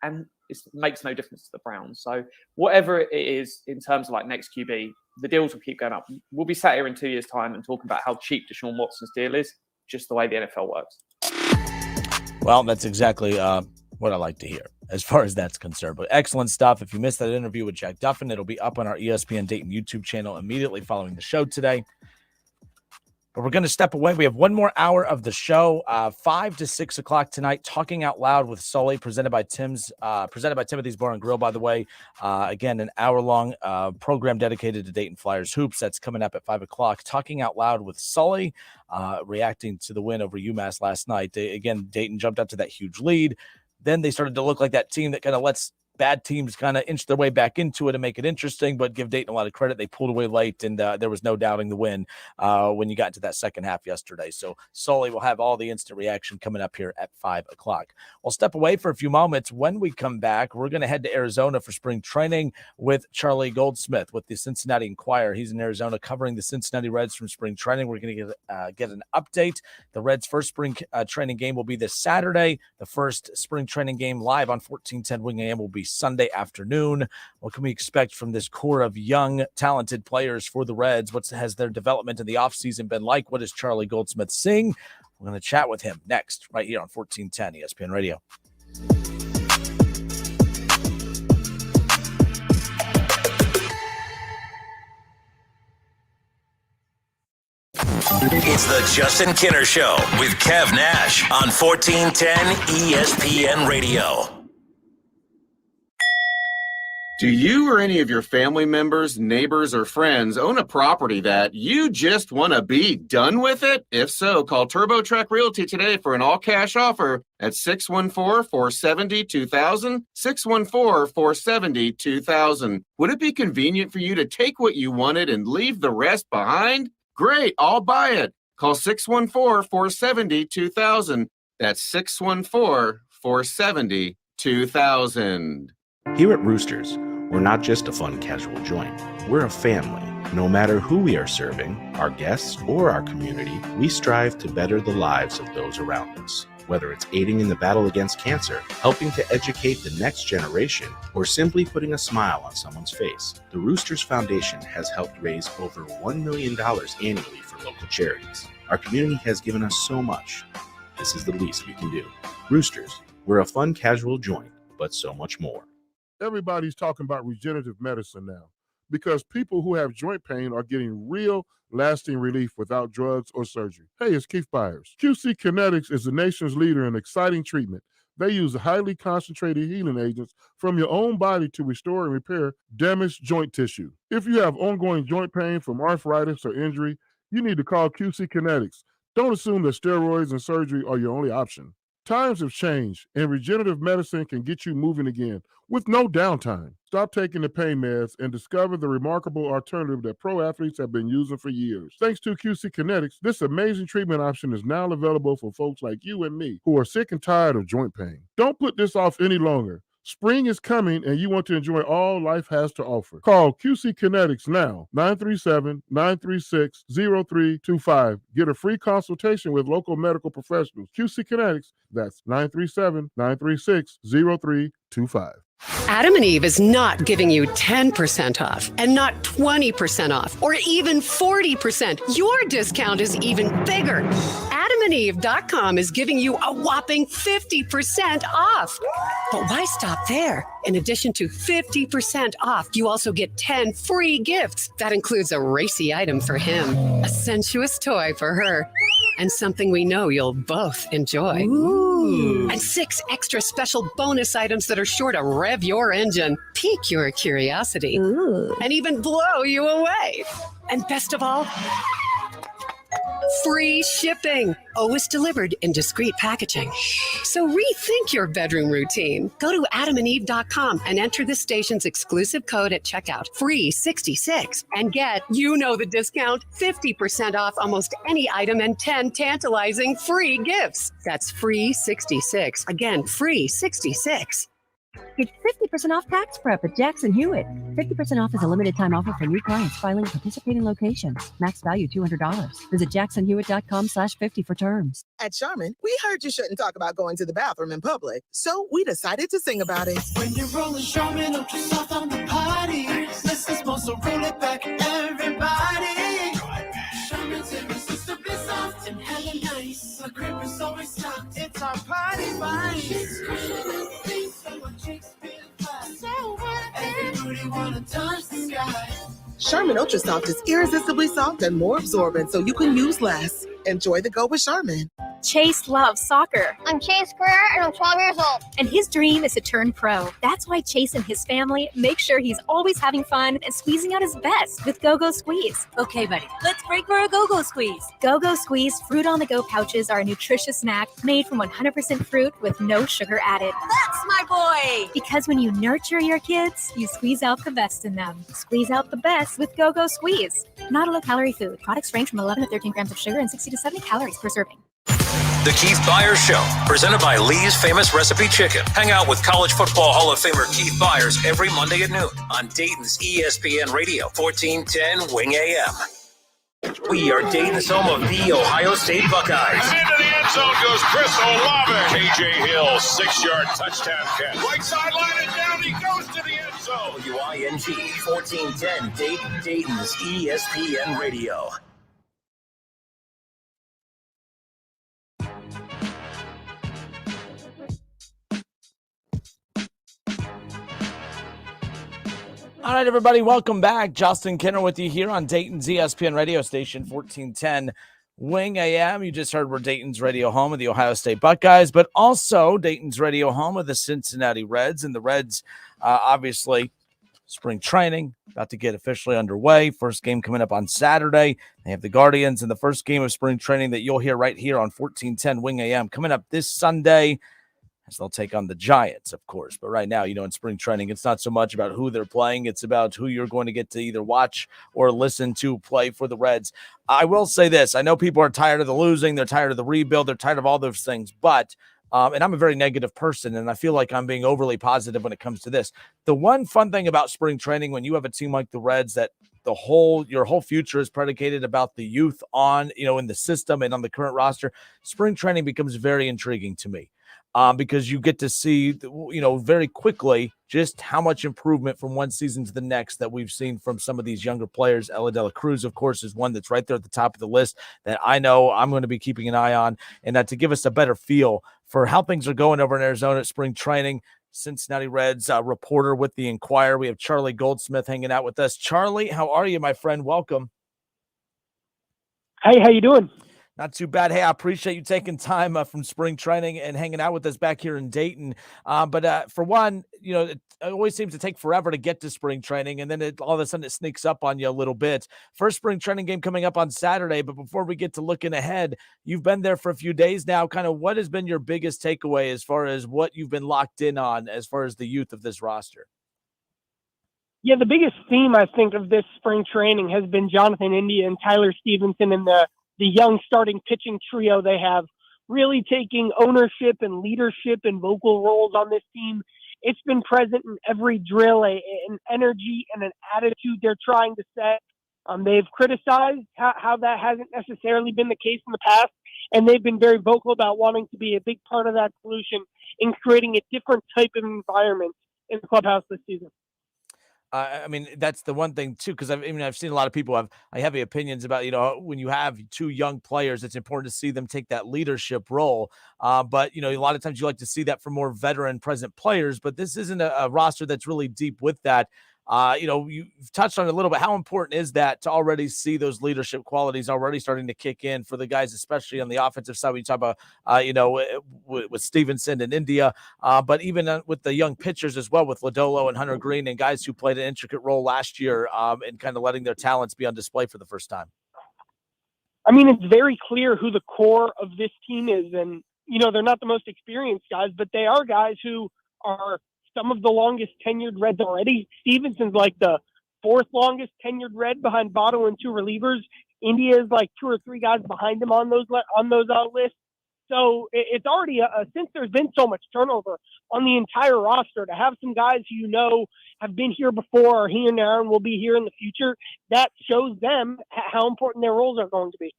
and it makes no difference to the Browns. So whatever it is in terms of like next QB, the deals will keep going up. We'll be sat here in 2 years' time and talking about how cheap Deshaun Watson's deal is, just the way the NFL works. Well, that's exactly what I like to hear as far as that's concerned. But excellent stuff. If you missed that interview with Jack Duffin, it'll be up on our ESPN Dayton YouTube channel immediately following the show today. But we're going to step away. We have one more hour of the show, 5 to 6 o'clock tonight, Talking Out Loud with Sully, presented by Timothy's Bar and Grill, by the way. Again, an hour-long program dedicated to Dayton Flyers hoops. That's coming up at 5 o'clock. Talking Out Loud with Sully, reacting to the win over UMass last night. Dayton jumped up to that huge lead. Then they started to look like that team that kind of lets bad teams kind of inch their way back into it and make it interesting, but give Dayton a lot of credit. They pulled away late, and there was no doubting the win when you got into that second half yesterday. So Sully will have all the instant reaction coming up here at 5 o'clock. We'll step away for a few moments. When we come back, we're going to head to Arizona for spring training with Charlie Goldsmith with the Cincinnati Enquirer. He's in Arizona covering the Cincinnati Reds from spring training. We're going to get an update. The Reds' first spring training game will be this Saturday. The first spring training game live on 1410 Wing AM will be Sunday afternoon. What can we expect from this core of young, talented players for the Reds? What has their development in the offseason been like? What does Charlie Goldsmith sing? We're going to chat with him next, right here on 1410 ESPN Radio. It's the Justin Kinner Show with Kev Nash on 1410 ESPN Radio. Do you or any of your family members, neighbors, or friends own a property that you just want to be done with it? If so, call TurboTrack Realty today for an all-cash offer at 614-470-2000, 614-470-2000. Would it be convenient for you to take what you wanted and leave the rest behind? Great, I'll buy it. Call 614-470-2000. That's 614-470-2000. Here at Roosters, we're not just a fun casual joint. We're a family. No matter who we are serving, our guests or our community, we strive to better the lives of those around us. Whether it's aiding in the battle against cancer, helping to educate the next generation, or simply putting a smile on someone's face, the Roosters Foundation has helped raise over $1 million annually for local charities. Our community has given us so much. This is the least we can do. Roosters, we're a fun casual joint, but so much more. Everybody's talking about regenerative medicine now because people who have joint pain are getting real lasting relief without drugs or surgery. Hey, it's Keith Byers. QC Kinetics is the nation's leader in exciting treatment. They use highly concentrated healing agents from your own body to restore and repair damaged joint tissue. If you have ongoing joint pain from arthritis or injury, you need to call QC Kinetics. Don't assume that steroids and surgery are your only option. Times have changed, and regenerative medicine can get you moving again with no downtime. Stop taking the pain meds and discover the remarkable alternative that pro athletes have been using for years. Thanks to QC Kinetics, this amazing treatment option is now available for folks like you and me who are sick and tired of joint pain. Don't put this off any longer. Spring is coming, and you want to enjoy all life has to offer. Call QC Kinetics now, 937-936-0325. Get a free consultation with local medical professionals. QC Kinetics, that's 937-936-0325. Adam and Eve is not giving you 10% off and not 20% off or even 40%. Your discount is even bigger. AdamandEve.com is giving you a whopping 50% off. But why stop there? In addition to 50% off, you also get 10 free gifts. That includes a racy item for him, a sensuous toy for her, and something we know you'll both enjoy. Ooh. And 6 extra special bonus items that are sure to rev your engine, pique your curiosity, and even blow you away. And best of all, free shipping. Always delivered in discreet packaging. So rethink your bedroom routine. Go to adamandeve.com and enter this station's exclusive code at checkout, free 66, and get, the discount, 50% off almost any item and 10 tantalizing free gifts. That's free 66. Again, free 66. Get 50% off tax prep at Jackson Hewitt. 50% off is a limited time offer for new clients filing at participating locations. Max value $200. Visit jacksonhewitt.com/50 for terms. At Charmin, we heard you shouldn't talk about going to the bathroom in public, so we decided to sing about it. When you're rolling Charmin, don't you soft on the potty. Listen, supposed to roll it back, everybody. Charmin's irresistibly soft and hella nice. The grip is always stocked. It's our party vice. Charmin Ultra Soft is irresistibly soft and more absorbent, so you can use less. Enjoy the go with Charmin. Chase loves soccer. I'm Chase Greer, and I'm 12 years old. And his dream is to turn pro. That's why Chase and his family make sure he's always having fun and squeezing out his best with Go-Go Squeeze. Okay, buddy, let's break for a Go-Go Squeeze. Go-Go Squeeze Fruit on the Go pouches are a nutritious snack made from 100% fruit with no sugar added. That's my boy! Because when you nurture your kids, you squeeze out the best in them. Squeeze out the best with Go-Go Squeeze. Not a low-calorie food. Products range from 11 to 13 grams of sugar and 60 to 70 calories per serving. The Keith Byers Show, presented by Lee's Famous Recipe Chicken. Hang out with College Football Hall of Famer Keith Byers every Monday at noon on Dayton's ESPN Radio, 1410 Wing AM. We are Dayton's home of the Ohio State Buckeyes. And into the end zone goes Chris Olave. KJ Hill, 6-yard touchdown catch. Right sideline and down he goes to the end zone. WING, 1410 Dayton, Dayton's ESPN Radio. All right, everybody, welcome back. Justin Kinner with you here on Dayton's ESPN radio station, 1410 Wing AM. You just heard we're Dayton's radio home of the Ohio State Buckeyes, but also Dayton's radio home of the Cincinnati Reds. And the Reds, obviously, spring training about to get officially underway. First game coming up on Saturday. They have the Guardians in the first game of spring training that you'll hear right here on 1410 Wing AM coming up this Sunday. They'll take on the Giants, of course. But right now, in spring training, it's not so much about who they're playing. It's about who you're going to get to either watch or listen to play for the Reds. I will say this. I know people are tired of the losing. They're tired of the rebuild. They're tired of all those things. But, and I'm a very negative person, and I feel like I'm being overly positive when it comes to this. The one fun thing about spring training, when you have a team like the Reds that your whole future is predicated about the youth on, in the system and on the current roster, spring training becomes very intriguing to me. Because you get to see, very quickly just how much improvement from one season to the next that we've seen from some of these younger players. Ella De La Cruz, of course, is one that's right there at the top of the list that I know I'm going to be keeping an eye on. And to give us a better feel for how things are going over in Arizona at spring training, Cincinnati Reds reporter with the Enquirer. We have Charlie Goldsmith hanging out with us. Charlie, how are you, my friend? Welcome. Hey, how you doing? Not too bad. Hey, I appreciate you taking time from spring training and hanging out with us back here in Dayton. But for one, it always seems to take forever to get to spring training, and then all of a sudden it sneaks up on you a little bit. First spring training game coming up on Saturday, but before we get to looking ahead, you've been there for a few days now. Kind of what has been your biggest takeaway as far as what you've been locked in on as far as the youth of this roster? Yeah, the biggest theme, I think, of this spring training has been Jonathan India and Tyler Stevenson and the young starting pitching trio they have, really taking ownership and leadership and vocal roles on this team. It's been present in every drill, an energy and an attitude they're trying to set. They've criticized how that hasn't necessarily been the case in the past, and they've been very vocal about wanting to be a big part of that solution in creating a different type of environment in the clubhouse this season. That's the one thing too, because I've seen a lot of people have heavy opinions about, when you have two young players, it's important to see them take that leadership role. But a lot of times you like to see that from more veteran present players, but this isn't a roster that's really deep with that. You've touched on it a little bit. How important is that to already see those leadership qualities already starting to kick in for the guys, especially on the offensive side? We talk about, with Stevenson and India, but even with the young pitchers as well, with Lodolo and Hunter Green and guys who played an intricate role last year and kind of letting their talents be on display for the first time. I mean, it's very clear who the core of this team is. And, they're not the most experienced guys, but they are guys who are some of the longest tenured Reds already. Stevenson's like the fourth longest tenured Red behind Votto and two relievers. India is like two or three guys behind him on those lists. So it's already since there's been so much turnover on the entire roster, to have some guys who have been here before, are here now, and will be here in the future, that shows them how important their roles are going to be.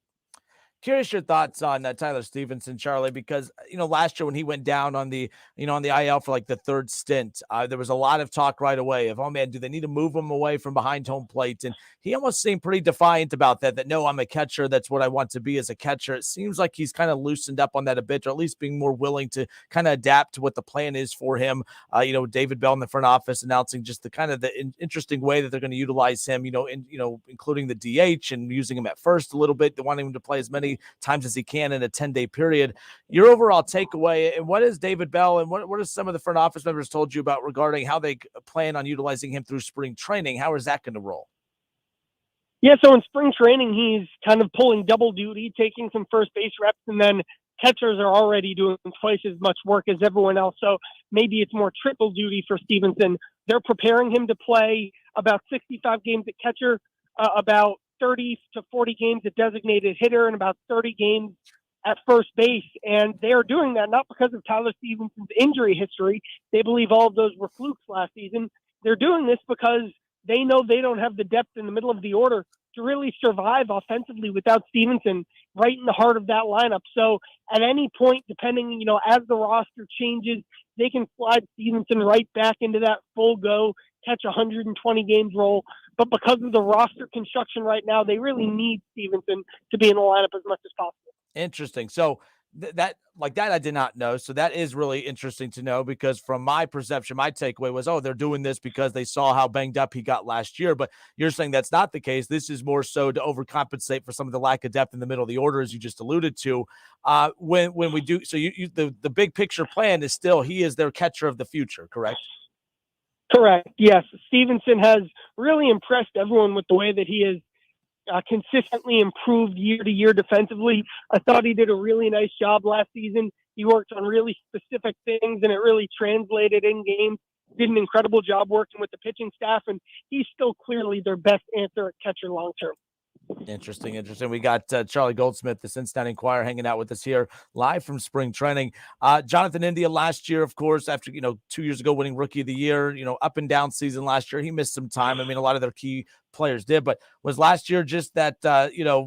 Curious your thoughts on Tyler Stevenson, Charlie, because, last year when he went down on the IL for like the third stint, there was a lot of talk right away of, oh man, do they need to move him away from behind home plate? And he almost seemed pretty defiant about that, no, I'm a catcher. That's what I want to be as a catcher. It seems like he's kind of loosened up on that a bit, or at least being more willing to kind of adapt to what the plan is for him. David Bell in the front office announcing just the kind of the interesting way that they're going to utilize him, including the DH and using him at first a little bit, wanting him to play as many times as he can in a 10-day period. Your overall takeaway, and what is David Bell and what are some of the front office members told you about regarding how they plan on utilizing him through spring training? How is that going to roll? Yeah, so in spring training, he's kind of pulling double duty, taking some first base reps, and then catchers are already doing twice as much work as everyone else. So maybe it's more triple duty for Stevenson. They're preparing him to play about 65 games at catcher, about 30 to 40 games at designated hitter, and about 30 games at first base. And they are doing that not because of Tyler Stevenson's injury history. They believe all of those were flukes last season. They're doing this because they know they don't have the depth in the middle of the order to really survive offensively without Stevenson right in the heart of that lineup. So at any point, depending, as the roster changes, they can slide Stevenson right back into that full go, catch 120 games role. But because of the roster construction right now, they really need Stevenson to be in the lineup as much as possible. Interesting. So that I did not know. So that is really interesting to know, because from my perception, my takeaway was, they're doing this because they saw how banged up he got last year. But you're saying that's not the case. This is more so to overcompensate for some of the lack of depth in the middle of the order, as you just alluded to. When we do, so the big picture plan is still he is their catcher of the future, correct? Correct. Yes. Stevenson has really impressed everyone with the way that he has consistently improved year to year defensively. I thought he did a really nice job last season. He worked on really specific things, and it really translated in games. Did an incredible job working with the pitching staff, and he's still clearly their best answer at catcher long term. Interesting. We got Charlie Goldsmith, the Cincinnati Enquirer, hanging out with us here live from spring training. Jonathan India last year, of course, after 2 years ago winning Rookie of the Year, up and down season last year. He missed some time. I mean, a lot of their key players did, but was last year just that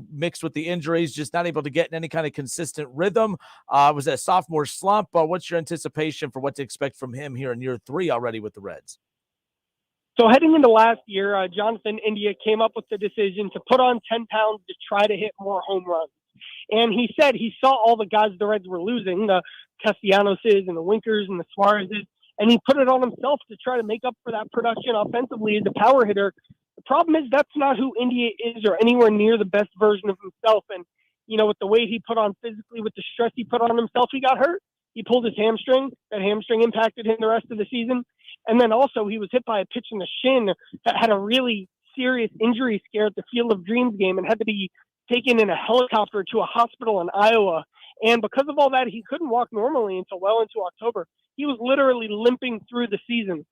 mixed with the injuries, just not able to get in any kind of consistent rhythm? Was it a sophomore slump? What's your anticipation for what to expect from him here in year 3 already with the Reds? So heading into last year, Jonathan India came up with the decision to put on 10 pounds to try to hit more home runs. And he said he saw all the guys the Reds were losing, the Castellanoses and the Winkers and the Suarezes, and he put it on himself to try to make up for that production offensively as a power hitter. The problem is that's not who India is, or anywhere near the best version of himself. And, with the weight he put on physically, with the stress he put on himself, he got hurt. He pulled his hamstring. That hamstring impacted him the rest of the season. And then also he was hit by a pitch in the shin that had a really serious injury scare at the Field of Dreams game and had to be taken in a helicopter to a hospital in Iowa. And because of all that, he couldn't walk normally until well into October. He was literally limping through the season.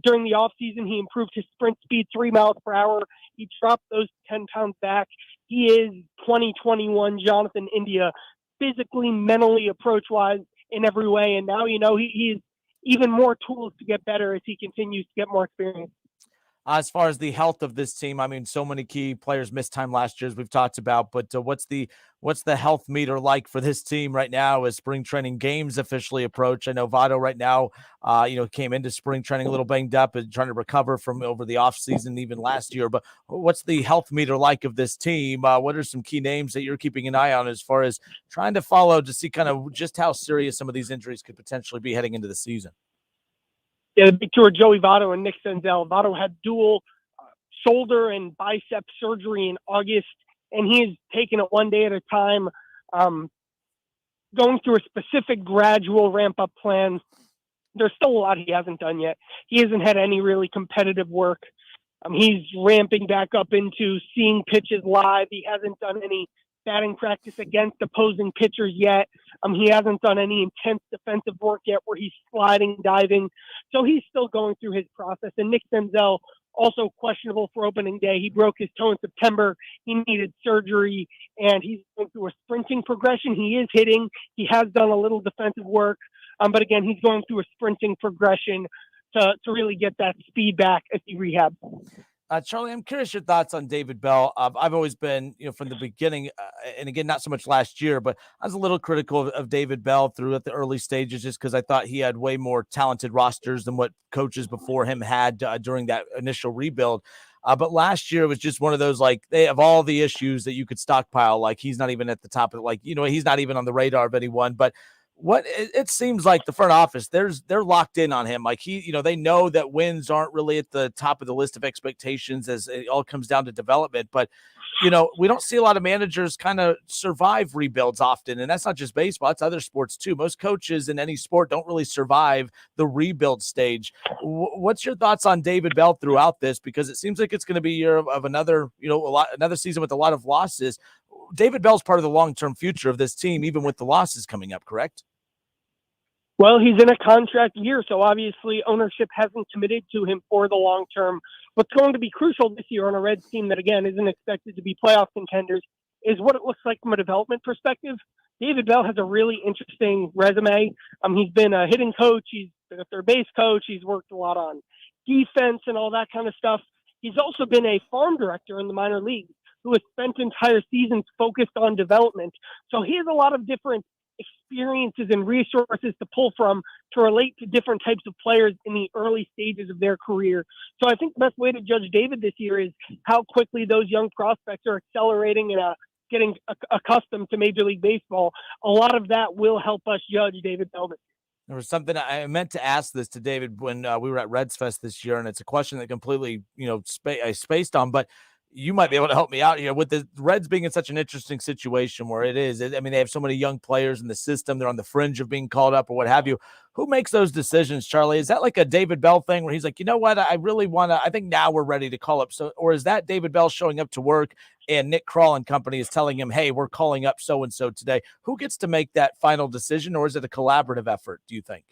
During the offseason, he improved his sprint speed 3 miles per hour. He dropped those 10 pounds back. He is 2021 Jonathan India, physically, mentally, approach-wise, in every way. And now, he's even more tools to get better as he continues to get more experience. As far as the health of this team, I mean, so many key players missed time last year, as we've talked about, but what's the health meter like for this team right now as spring training games officially approach? I know Votto right now, came into spring training a little banged up and trying to recover from over the offseason even last year, but what's the health meter like of this team? What are some key names that you're keeping an eye on as far as trying to follow to see kind of just how serious some of these injuries could potentially be heading into the season? Yeah, the big two are Joey Votto and Nick Senzel. Votto had dual shoulder and bicep surgery in August, and he has taken it one day at a time, going through a specific gradual ramp-up plan. There's still a lot he hasn't done yet. He hasn't had any really competitive work. He's ramping back up into seeing pitches live. He hasn't done any batting practice against opposing pitchers yet. He hasn't done any intense defensive work yet where he's sliding, diving. So he's still going through his process. And Nick Senzel, also questionable for opening day. He broke his toe in September. He needed surgery, and he's going through a sprinting progression. He is hitting. He has done a little defensive work. But again, he's going through a sprinting progression to really get that speed back as he rehabs. Charlie, I'm curious your thoughts on David Bell. I've always been, from the beginning, and again, not so much last year, but I was a little critical of David Bell throughout the early stages just because I thought he had way more talented rosters than what coaches before him had during that initial rebuild. But last year was just one of those, like, they have all the issues that you could stockpile. Like, he's not even at the top of it. He's not even on the radar of anyone. But what it seems like the front office, they're locked in on him. Like they know that wins aren't really at the top of the list of expectations as it all comes down to development. But, we don't see a lot of managers kind of survive rebuilds often. And that's not just baseball. It's other sports too. Most coaches in any sport don't really survive the rebuild stage. What's your thoughts on David Bell throughout this? Because it seems like it's going to be a year of another season with a lot of losses. David Bell's part of the long-term future of this team, even with the losses coming up, correct? Well, he's in a contract year, so obviously ownership hasn't committed to him for the long term. What's going to be crucial this year on a Reds team that, again, isn't expected to be playoff contenders is what it looks like from a development perspective. David Bell has a really interesting resume. He's been a hitting coach. He's been a third base coach. He's worked a lot on defense and all that kind of stuff. He's also been a farm director in the minor leagues who has spent entire seasons focused on development. So he has a lot of different experiences and resources to pull from to relate to different types of players in the early stages of their career. So I think the best way to judge David this year is how quickly those young prospects are accelerating and getting accustomed to Major League Baseball. A lot of that will help us judge David Bell. There was something I meant to ask this to David when we were at Reds Fest this year, and it's a question that completely, I spaced on, but you might be able to help me out here with the Reds being in such an interesting situation where they have so many young players in the system. They're on the fringe of being called up or what have you. Who makes those decisions, Charlie? Is that like a David Bell thing where he's like, you know what? I really want to, I think now we're ready to call up. So, or is that David Bell showing up to work and Nick Kroll and company is telling him, hey, we're calling up so-and-so today? Who gets to make that final decision, or is it a collaborative effort, do you think?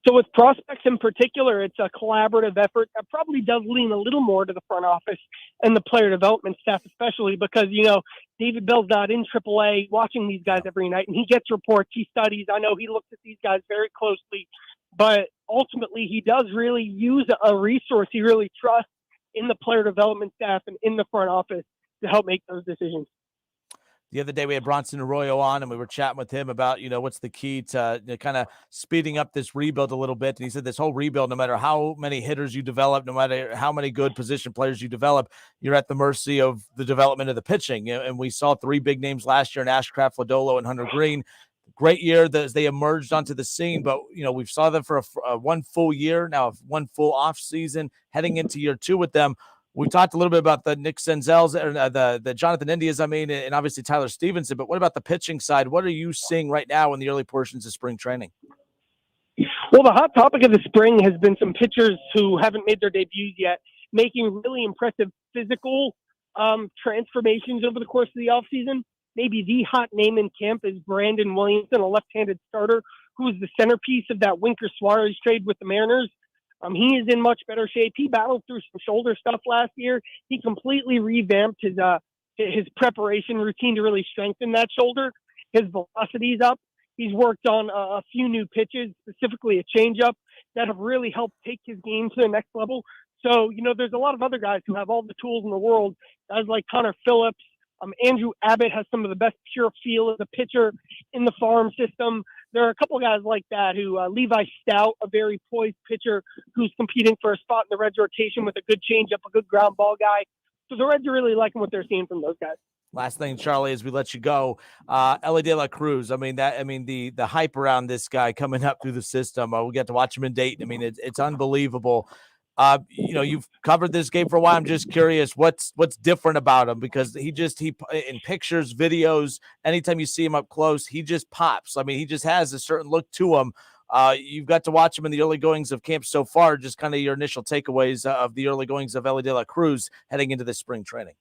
So with prospects in particular, it's a collaborative effort that probably does lean a little more to the front office and the player development staff, especially because, David Bell's not in AAA watching these guys every night, and he gets reports, he studies. I know he looks at these guys very closely, but ultimately he does really use a resource he really trusts in the player development staff and in the front office to help make those decisions. The other day we had Bronson Arroyo on and we were chatting with him about, what's the key to kind of speeding up this rebuild a little bit. And he said this whole rebuild, no matter how many hitters you develop, no matter how many good position players you develop, you're at the mercy of the development of the pitching. And we saw three big names last year in Ashcraft, Lodolo, and Hunter Green. Great year as they emerged onto the scene, but we saw them for a one full year, now one full off season, heading into year two with them. We talked a little bit about the Nick Senzels, the Jonathan Indias, and obviously Tyler Stevenson. But what about the pitching side? What are you seeing right now in the early portions of spring training? Well, the hot topic of the spring has been some pitchers who haven't made their debuts yet, making really impressive physical transformations over the course of the offseason. Maybe the hot name in camp is Brandon Williamson, a left-handed starter who is the centerpiece of that Winker Suarez trade with the Mariners. He is in much better shape. He battled through some shoulder stuff last year. He completely revamped his preparation routine to really strengthen that shoulder. His velocity's up. He's worked on a few new pitches, specifically a changeup, that have really helped take his game to the next level. So, there's a lot of other guys who have all the tools in the world, guys like Connor Phillips. Andrew Abbott has some of the best pure feel as a pitcher in the farm system. There are a couple of guys like that who Levi Stout, a very poised pitcher who's competing for a spot in the Reds rotation with a good changeup, a good ground ball guy. So the Reds are really liking what they're seeing from those guys. Last thing, Charlie, as we let you go, Elly De La Cruz. The hype around this guy coming up through the system. We get to watch him in Dayton. It's unbelievable. You've covered this game for a while. I'm just curious what's different about him, because he in pictures, videos, anytime you see him up close, he just pops. He just has a certain look to him. You've got to watch him in the early goings of camp so far. Just kind of your initial takeaways of the early goings of Elly De La Cruz heading into this spring training.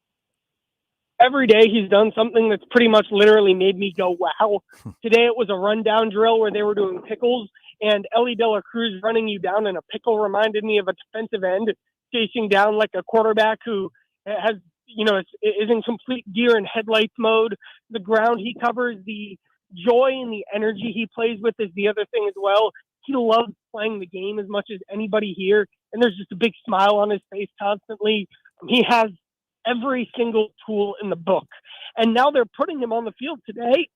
every day he's done something that's pretty much literally made me go, wow. Today it was a rundown drill where they were doing pickles, and Ellie De La Cruz running you down in a pickle reminded me of a defensive end chasing down like a quarterback who has, is in complete deer and headlights mode. The ground he covers, the joy and the energy he plays with is the other thing as well. He loves playing the game as much as anybody here, and there's just a big smile on his face constantly. He has every single tool in the book, and now they're putting him on the field today.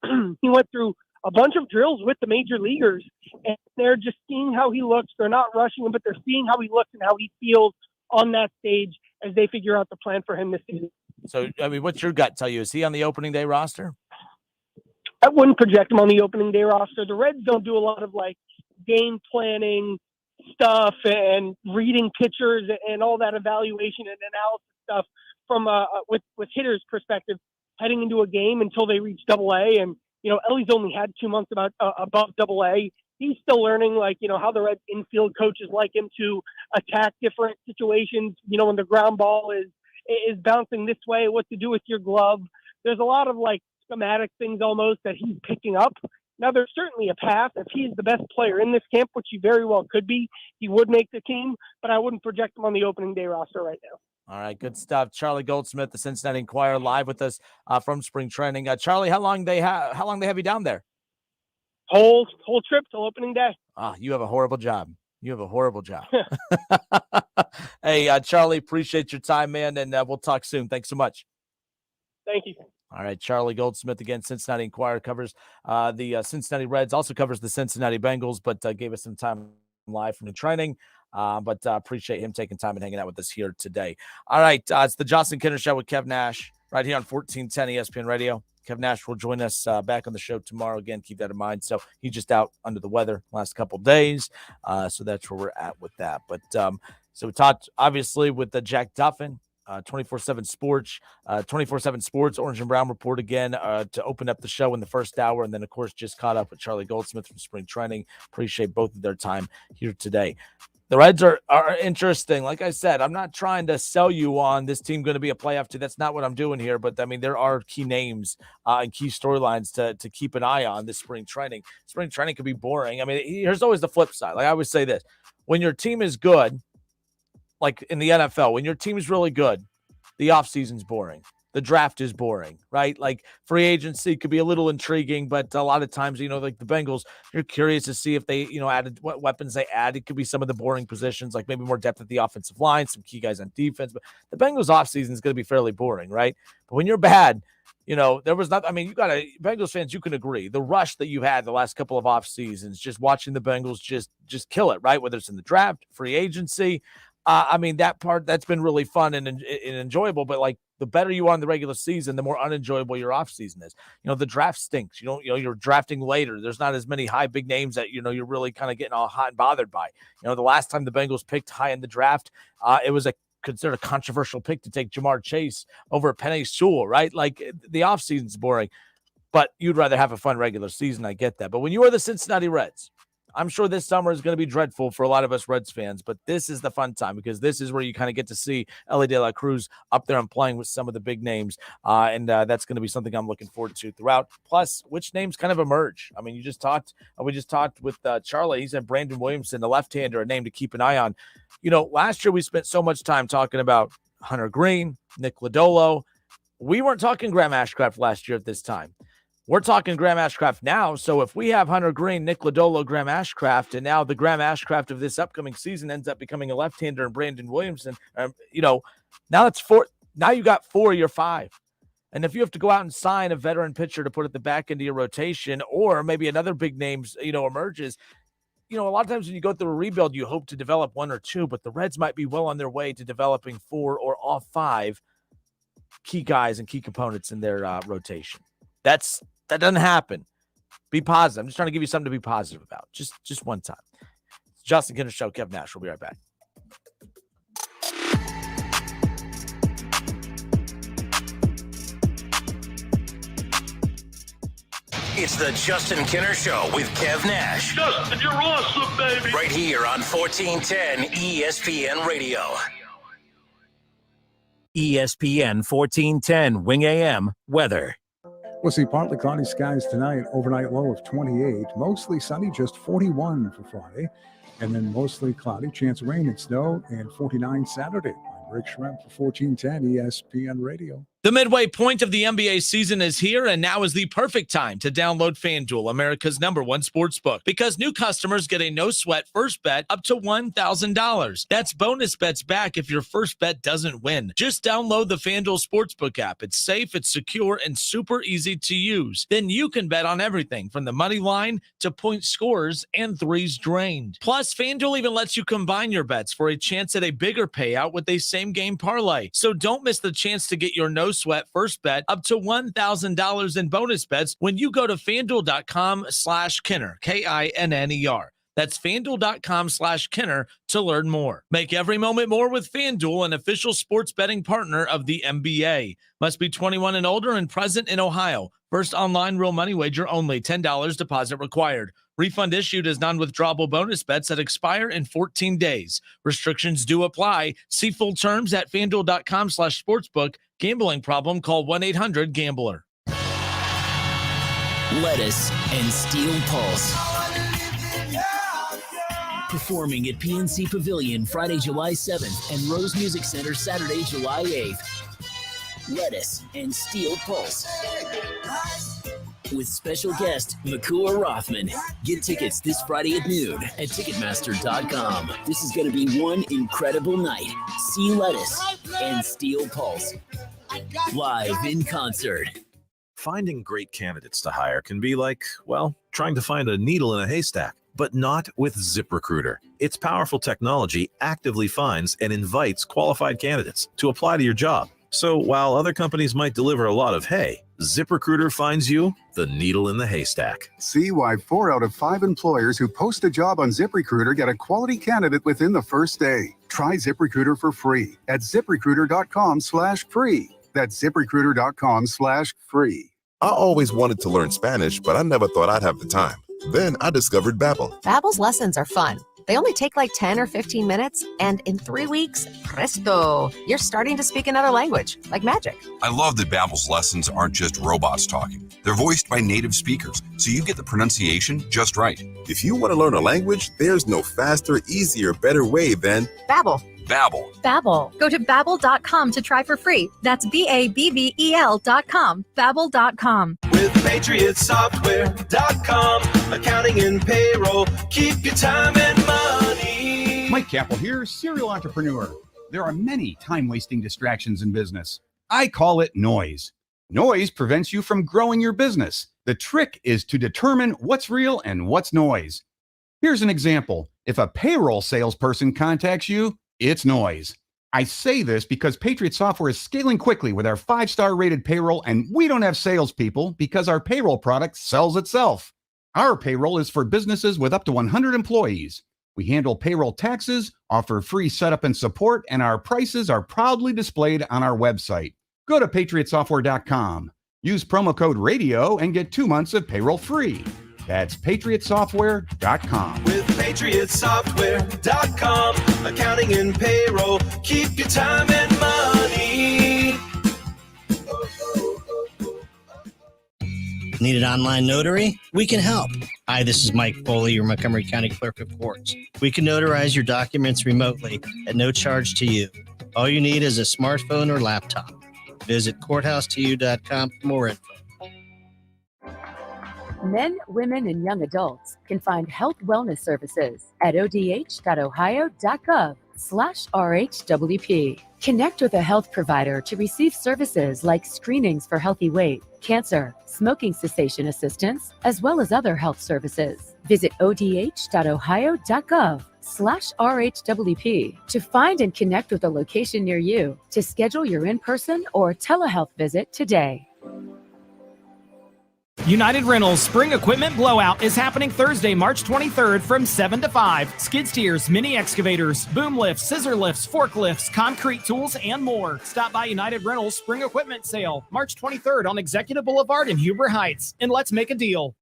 He went through a bunch of drills with the major leaguers, and they're just seeing how he looks. They're not rushing him, but they're seeing how he looks and how he feels on that stage as they figure out the plan for him this season. So, I mean, what's your gut tell you? Is he on the opening day roster? I wouldn't project him on the opening day roster. The Reds don't do a lot of game planning stuff and reading pitchers and all that evaluation and analysis stuff from with hitters' perspective heading into a game until they reach AA. And Ellie's only had 2 months above AA. He's still learning how the Reds infield coaches like him to attack different situations. When the ground ball is bouncing this way, what to do with your glove. There's a lot of schematic things almost that he's picking up. Now, there's certainly a path. If he's the best player in this camp, which he very well could be, he would make the team, but I wouldn't project him on the opening day roster right now. All right, good stuff. Charlie Goldsmith, the Cincinnati Enquirer, live with us from spring training. Charlie, how long they have you down there? Whole trip till opening day. You have a horrible job. Hey, Charlie, appreciate your time, man, and we'll talk soon. Thanks so much. Thank you. All right, Charlie Goldsmith, again, Cincinnati Enquirer, covers the Cincinnati Reds, also covers the Cincinnati Bengals, but gave us some time live from the training. But appreciate him taking time and hanging out with us here today. All right, it's the Justin Kinner Show with Kev Nash right here on 1410 ESPN Radio. Kev Nash will join us back on the show tomorrow. Again, keep that in mind. So he's just out under the weather last couple of days. So that's where we're at with that. But so we talked, obviously, with the Jack Duffin, 24/7 Sports, 24/7 Sports, Orange and Brown Report again to open up the show in the first hour. And then, of course, just caught up with Charlie Goldsmith from spring training. Appreciate both of their time here today. The Reds are interesting. Like I said, I'm not trying to sell you on this team going to be a playoff team. That's not what I'm doing here. But, I mean, there are key names and key storylines to keep an eye on this spring training. Spring training could be boring. I mean, here's always the flip side. Like I always say this. When your team is good, like in the NFL, when your team is really good, the offseason's boring. The draft is boring, right? Like free agency could be a little intriguing, but a lot of times, like the Bengals, you're curious to see if they, added what weapons they add. It could be some of the boring positions, like maybe more depth at the offensive line, some key guys on defense. But the Bengals offseason is going to be fairly boring, right? But when you're bad, there was not, you got to, Bengals fans, you can agree. The rush that you had the last couple of off seasons, just watching the Bengals just kill it, right? Whether it's in the draft, free agency. That part, that's been really fun and enjoyable, but like the better you are in the regular season, the more unenjoyable your off season is. The draft stinks. You're drafting later. There's not as many high big names that, you're really kind of getting all hot and bothered by. The last time the Bengals picked high in the draft, it was considered a controversial pick to take Jamar Chase over Penei Sewell, right? Like the off season's boring, but you'd rather have a fun regular season. I get that. But when you are the Cincinnati Reds, I'm sure this summer is going to be dreadful for a lot of us Reds fans, but this is the fun time because this is where you kind of get to see Ellie De La Cruz up there and playing with some of the big names, and that's going to be something I'm looking forward to throughout. Plus, which names kind of emerge? We just talked with Charlie. He said Brandon Williamson, the left-hander, a name to keep an eye on. Last year we spent so much time talking about Hunter Green, Nick Lodolo. We weren't talking Graham Ashcraft last year at this time. We're talking Graham Ashcraft now. So if we have Hunter Green, Nick Lodolo, Graham Ashcraft, and now the Graham Ashcraft of this upcoming season ends up becoming a left-hander and Brandon Williamson, now it's four. Now you got 4 of your 5. And if you have to go out and sign a veteran pitcher to put at the back end of your rotation, or maybe another big name, emerges, a lot of times when you go through a rebuild, you hope to develop 1 or 2, but the Reds might be well on their way to developing 4 or all 5 key guys and key components in their rotation. That doesn't happen. Be positive. I'm just trying to give you something to be positive about. Just one time. It's Justin Kinner Show. Kev Nash. We'll be right back. It's the Justin Kinner Show with Kev Nash. Justin, you're awesome, baby. Right here on 1410 ESPN Radio. ESPN 1410 Wing AM weather. We'll see partly cloudy skies tonight, overnight low of 28, mostly sunny, just 41 for Friday, and then mostly cloudy, chance of rain and snow, and 49 Saturday. I'm Rick Shrimp for 1410 ESPN Radio. The midway point of the NBA season is here, and now is the perfect time to download FanDuel, America's #1 sportsbook, because new customers get a no-sweat first bet up to $1,000. That's bonus bets back if your first bet doesn't win. Just download the FanDuel Sportsbook app. It's safe, it's secure, and super easy to use. Then you can bet on everything from the money line to point scores and threes drained. Plus, FanDuel even lets you combine your bets for a chance at a bigger payout with a same-game parlay. So don't miss the chance to get your no-sweat first bet up to $1,000 in bonus bets when you go to FanDuel.com/Kinner, KINNER. That's FanDuel.com/Kinner to learn more. Make every moment more with FanDuel, an official sports betting partner of the NBA. Must be 21 and older and present in Ohio. First online real money wager only. $10 deposit required. Refund issued as non-withdrawable bonus bets that expire in 14 days. Restrictions do apply. See full terms at FanDuel.com/sportsbook. Gambling problem? Call 1-800-GAMBLER. Lettuce and Steel Pulse. Performing at PNC Pavilion Friday, July 7th and Rose Music Center Saturday, July 8th. Lettuce and Steel Pulse. With special guest, Makua Rothman. Get tickets this Friday at noon at Ticketmaster.com. This is going to be one incredible night. See Lettuce and Steel Pulse live in concert. Finding great candidates to hire can be like, well, trying to find a needle in a haystack, but not with ZipRecruiter. Its powerful technology actively finds and invites qualified candidates to apply to your job. So while other companies might deliver a lot of hay, ZipRecruiter finds you the needle in the haystack. See why 4 out of 5 employers who post a job on ZipRecruiter get a quality candidate within the first day. Try ZipRecruiter for free at ZipRecruiter.com/free. That's ZipRecruiter.com/free. I always wanted to learn Spanish, but I never thought I'd have the time. Then I discovered Babbel. Babbel's lessons are fun. They only take like 10 or 15 minutes, and in 3 weeks, presto, you're starting to speak another language, like magic. I love that Babbel's lessons aren't just robots talking. They're voiced by native speakers, so you get the pronunciation just right. If you want to learn a language, there's no faster, easier, better way than Babbel. Babbel. Babbel. Go to Babbel.com to try for free. That's BABBEL.com. Babbel.com. With PatriotSoftware.com, accounting and payroll, keep your time and money. Mike Capel here, serial entrepreneur. There are many time-wasting distractions in business. I call it noise. Noise prevents you from growing your business. The trick is to determine what's real and what's noise. Here's an example. If a payroll salesperson contacts you, it's noise. I say this because Patriot Software is scaling quickly with our 5-star rated payroll, and we don't have salespeople because our payroll product sells itself. Our payroll is for businesses with up to 100 employees. We handle payroll taxes, offer free setup and support, and our prices are proudly displayed on our website. Go to PatriotSoftware.com. Use promo code RADIO and get 2 months of payroll free. That's PatriotSoftware.com. With PatriotSoftware.com, accounting and payroll, keep your time and money. Need an online notary? We can help. Hi, this is Mike Foley, your Montgomery County Clerk of Courts. We can notarize your documents remotely at no charge to you. All you need is a smartphone or laptop. Visit courthouseto.com for more info. Men, women, and young adults can find health wellness services at odh.ohio.gov/RHWP. Connect with a health provider to receive services like screenings for healthy weight, cancer, smoking cessation assistance, as well as other health services. Visit odh.ohio.gov/RHWP to find and connect with a location near you to schedule your in-person or telehealth visit today. United Rentals Spring Equipment Blowout is happening Thursday, March 23rd from 7 to 5. Skid steers, mini excavators, boom lifts, scissor lifts, forklifts, concrete tools, and more. Stop by United Rentals Spring Equipment Sale, March 23rd on Executive Boulevard in Huber Heights. And let's make a deal.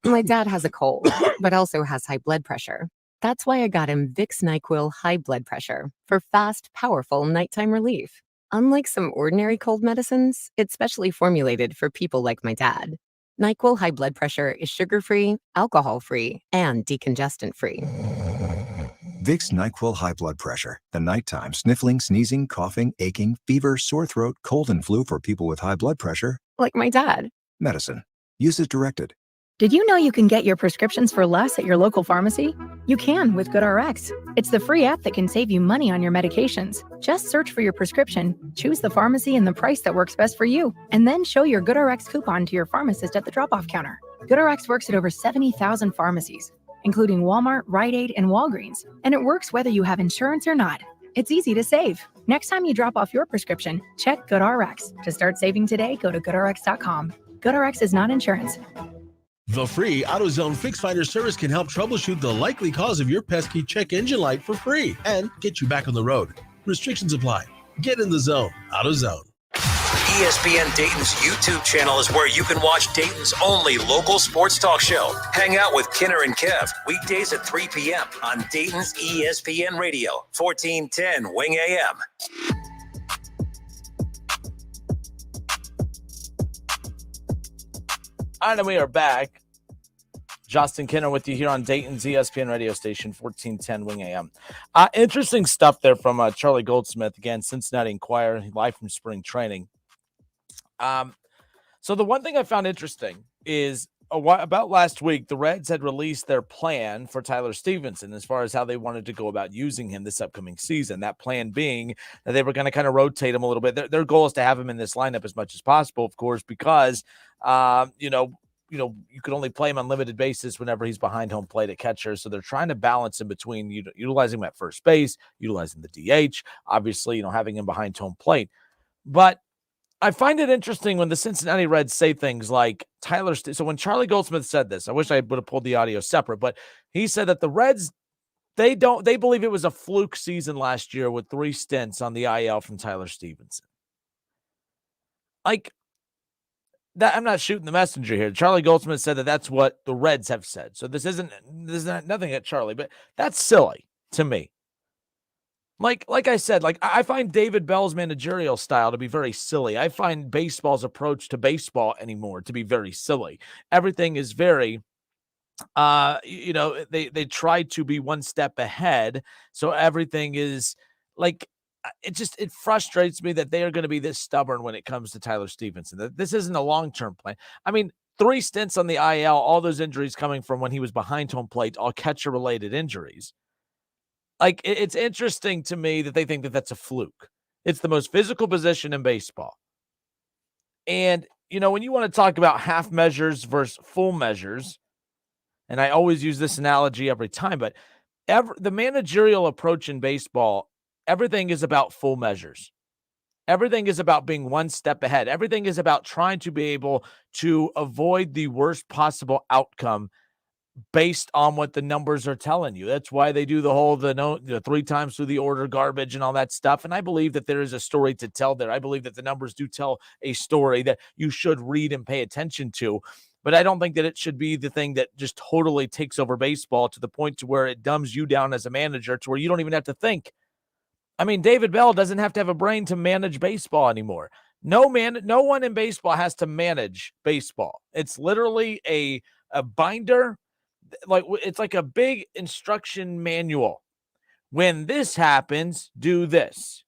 My dad has a cold, but also has high blood pressure. That's why I got him Vicks NyQuil High Blood Pressure for fast, powerful nighttime relief. Unlike some ordinary cold medicines, it's specially formulated for people like my dad. NyQuil High Blood Pressure is sugar-free, alcohol-free, and decongestant-free. Vicks NyQuil High Blood Pressure. The nighttime sniffling, sneezing, coughing, aching, fever, sore throat, cold, and flu for people with high blood pressure. Like my dad. Medicine. Use as directed. Did you know you can get your prescriptions for less at your local pharmacy? You can with GoodRx. It's the free app that can save you money on your medications. Just search for your prescription, choose the pharmacy and the price that works best for you, and then show your GoodRx coupon to your pharmacist at the drop-off counter. GoodRx works at over 70,000 pharmacies, including Walmart, Rite Aid, and Walgreens, and it works whether you have insurance or not. It's easy to save. Next time you drop off your prescription, check GoodRx. To start saving today, go to GoodRx.com. GoodRx is not insurance. The free AutoZone Fix Finder service can help troubleshoot the likely cause of your pesky check engine light for free and get you back on the road. Restrictions apply. Get in the zone. AutoZone. ESPN Dayton's YouTube channel is where you can watch Dayton's only local sports talk show. Hang out with Kinner and Kev weekdays at 3 p.m. on Dayton's ESPN Radio, 1410 Wing AM. All right, we are back. Justin Kinner with you here on Dayton's ESPN radio station, 1410 Wing AM. Interesting stuff there from Charlie Goldsmith, again, Cincinnati Enquirer, live from spring training. So the one thing I found interesting is about last week, the Reds had released their plan for Tyler Stevenson as far as how they wanted to go about using him this upcoming season. That plan being that they were going to kind of rotate him a little bit. Their goal is to have him in this lineup as much as possible, of course, because you could only play him on limited basis whenever he's behind home plate at catcher. So they're trying to balance in between utilizing him at first base, utilizing the DH, obviously, having him behind home plate. But I find it interesting when the Cincinnati Reds say things like so when Charlie Goldsmith said this, I wish I would have pulled the audio separate, but he said that the Reds, they believe it was a fluke season last year with 3 stints on the IL from Tyler Stevenson. Like that, I'm not shooting the messenger here. Charlie Goldsmith said that that's what the Reds have said. So this is nothing at Charlie, but that's silly to me. Like I said, I find David Bell's managerial style to be very silly. I find baseball's approach to baseball anymore to be very silly. Everything is very, they try to be one step ahead. So everything is like, it frustrates me that they are going to be this stubborn when it comes to Tyler Stevenson. That this isn't a long-term plan. I mean, 3 stints on the IL, all those injuries coming from when he was behind home plate, all catcher-related injuries. Like, it's interesting to me that they think that that's a fluke. It's the most physical position in baseball. And, when you want to talk about half measures versus full measures, and I always use this analogy every time, but the managerial approach in baseball, everything is about full measures. Everything is about being one step ahead. Everything is about trying to be able to avoid the worst possible outcome based on what the numbers are telling you. That's why they do the whole 3 times through the order garbage and all that stuff. And I believe that there is a story to tell there. I believe that the numbers do tell a story that you should read and pay attention to. But I don't think that it should be the thing that just totally takes over baseball to the point to where it dumbs you down as a manager to where you don't even have to think. I mean, David Bell doesn't have to have a brain to manage baseball anymore. No one in baseball has to manage baseball. It's literally a binder. It's like a big instruction manual. When this happens, do this.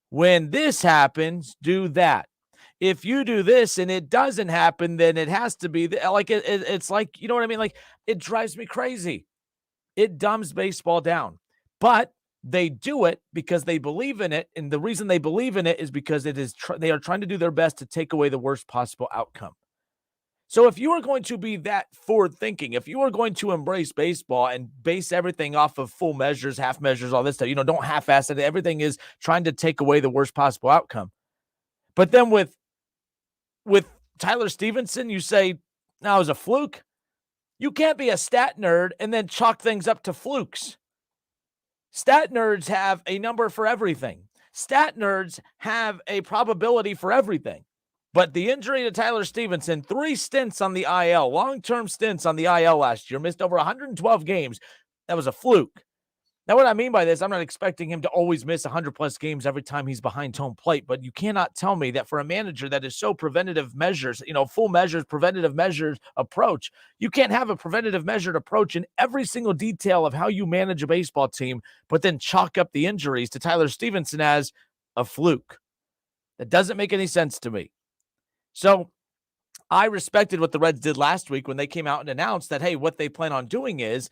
When this happens, do that. If you do this and it doesn't happen, then it has to be it's like, you know what I mean? Like, it drives me crazy. It dumbs baseball down, but they do it because they believe in it. And the reason they believe in it is because they are trying to do their best to take away the worst possible outcome. So if you are going to be that forward thinking, if you are going to embrace baseball and base everything off of full measures, half measures, all this stuff, don't half-ass it. Everything is trying to take away the worst possible outcome. But then with Tyler Stevenson, you say, now it was a fluke. You can't be a stat nerd and then chalk things up to flukes. Stat nerds have a number for everything. Stat nerds have a probability for everything. But the injury to Tyler Stevenson, 3 stints on the IL, long-term stints on the IL last year, missed over 112 games. That was a fluke. Now, what I mean by this, I'm not expecting him to always miss 100-plus games every time he's behind home plate, but you cannot tell me that for a manager that is so preventative measures, full measures, preventative measures approach, you can't have a preventative measured approach in every single detail of how you manage a baseball team, but then chalk up the injuries to Tyler Stevenson as a fluke. That doesn't make any sense to me. So I respected what the Reds did last week when they came out and announced that, hey, what they plan on doing is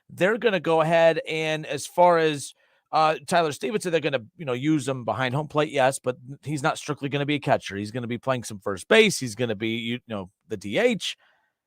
they're going to go ahead and, as far as Tyler Stevenson, they're going to, use him behind home plate, yes, but he's not strictly going to be a catcher. He's going to be playing some first base. He's going to be, the DH.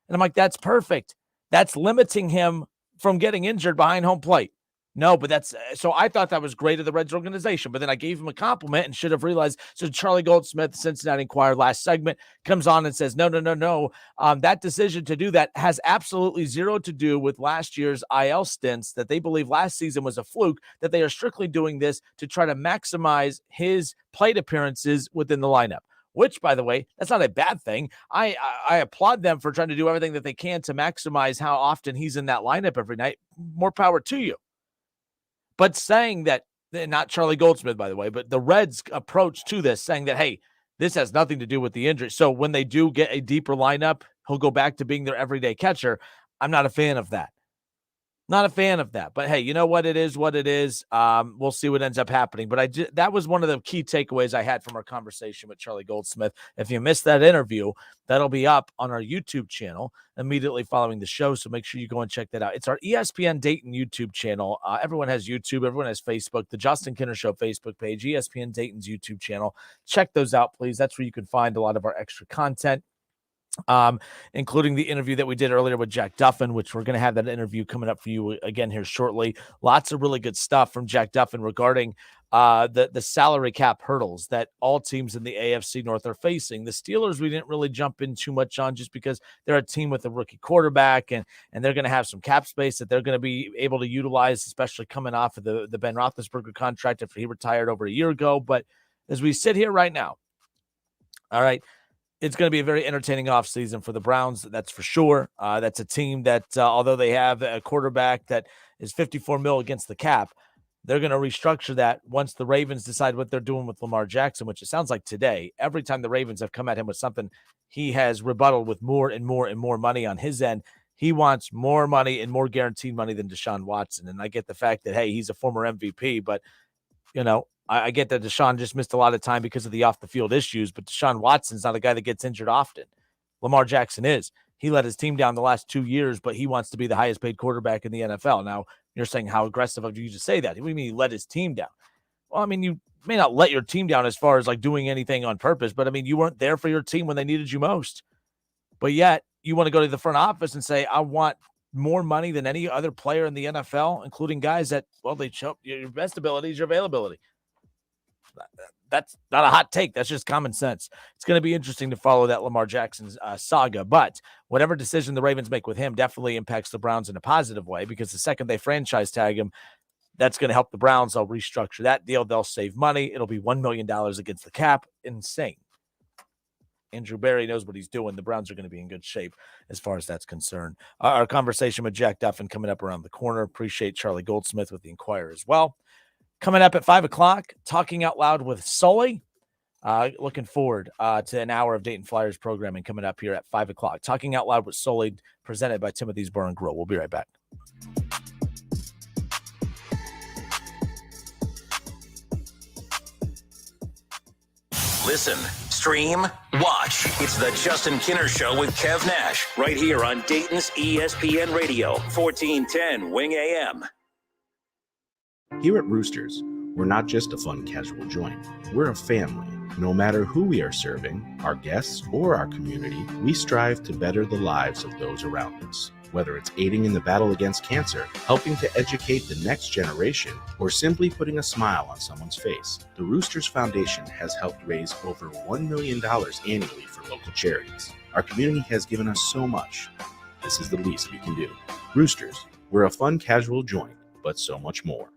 And I'm like, that's perfect. That's limiting him from getting injured behind home plate. No, but so I thought that was great of the Reds organization, but then I gave him a compliment and should have realized. So Charlie Goldsmith, Cincinnati Enquirer, last segment, comes on and says, no. That decision to do that has absolutely zero to do with last year's IL stints, that they believe last season was a fluke, that they are strictly doing this to try to maximize his plate appearances within the lineup. Which, by the way, that's not a bad thing. I applaud them for trying to do everything that they can to maximize how often he's in that lineup every night. More power to you. But saying that, not Charlie Goldsmith, by the way, but the Reds' approach to this, saying that, hey, this has nothing to do with the injury. So when they do get a deeper lineup, he'll go back to being their everyday catcher. I'm not a fan of that. Not a fan of that. But, hey, you know what? It is what it is. We'll see what ends up happening. But that was one of the key takeaways I had from our conversation with Charlie Goldsmith. If you missed that interview, that'll be up on our YouTube channel immediately following the show. So make sure you go and check that out. It's our ESPN Dayton YouTube channel. Everyone has YouTube. Everyone has Facebook. The Justin Kinner Show Facebook page, ESPN Dayton's YouTube channel. Check those out, please. That's where you can find a lot of our extra content. Including the interview that we did earlier with Jack Duffin, which we're going to have that interview coming up for you again here shortly. Lots of really good stuff from Jack Duffin regarding the salary cap hurdles that all teams in the AFC North are facing. The Steelers, we didn't really jump in too much on just because they're a team with a rookie quarterback and they're going to have some cap space that they're going to be able to utilize, especially coming off of the Ben Roethlisberger contract after he retired over a year ago. But as we sit here right now, all right, it's going to be a very entertaining offseason for the Browns. That's for sure. That's a team that, although they have a quarterback that is $54 million against the cap, they're going to restructure that once the Ravens decide what they're doing with Lamar Jackson, which it sounds like today. Every time the Ravens have come at him with something, he has rebutted with more and more and more money on his end. He wants more money and more guaranteed money than Deshaun Watson. And I get the fact that, hey, he's a former MVP, but, I get that Deshaun just missed a lot of time because of the off-the-field issues, but Deshaun Watson's not a guy that gets injured often. Lamar Jackson is. He let his team down the last 2 years, but he wants to be the highest-paid quarterback in the NFL. Now, you're saying how aggressive of you to say that. What do you mean he let his team down? Well, I mean, you may not let your team down as far as, like, doing anything on purpose, but, I mean, you weren't there for your team when they needed you most. But yet, you want to go to the front office and say, I want more money than any other player in the NFL, including guys that, well, they show your best ability is your availability. That's not a hot take. That's just common sense. It's going to be interesting to follow that Lamar Jackson's saga, but whatever decision the Ravens make with him definitely impacts the Browns in a positive way, because the second they franchise tag him, that's going to help the Browns. They'll restructure that deal. They'll save money. It'll be $1 million against the cap. Insane. Andrew Berry knows what he's doing. The Browns are going to be in good shape as far as that's concerned. Our conversation with Jack Duffin coming up around the corner. Appreciate Charlie Goldsmith with the Enquirer as well. Coming up at 5 o'clock, Talking Out Loud with Sully. Looking forward to an hour of Dayton Flyers programming coming up here at 5 o'clock. Talking Out Loud with Sully, presented by Timothy's Bar and Grill. We'll be right back. Listen, stream, watch. It's the Justin Kinner Show with Kev Nash, right here on Dayton's ESPN Radio, 1410 Wing AM. Here at Roosters, we're not just a fun casual joint. We're a family. No matter who we are serving, our guests or our community, we strive to better the lives of those around us. Whether it's aiding in the battle against cancer, helping to educate the next generation, or simply putting a smile on someone's face, the Roosters Foundation has helped raise over $1 million annually for local charities. Our community has given us so much. This is the least we can do. Roosters, we're a fun casual joint, but so much more.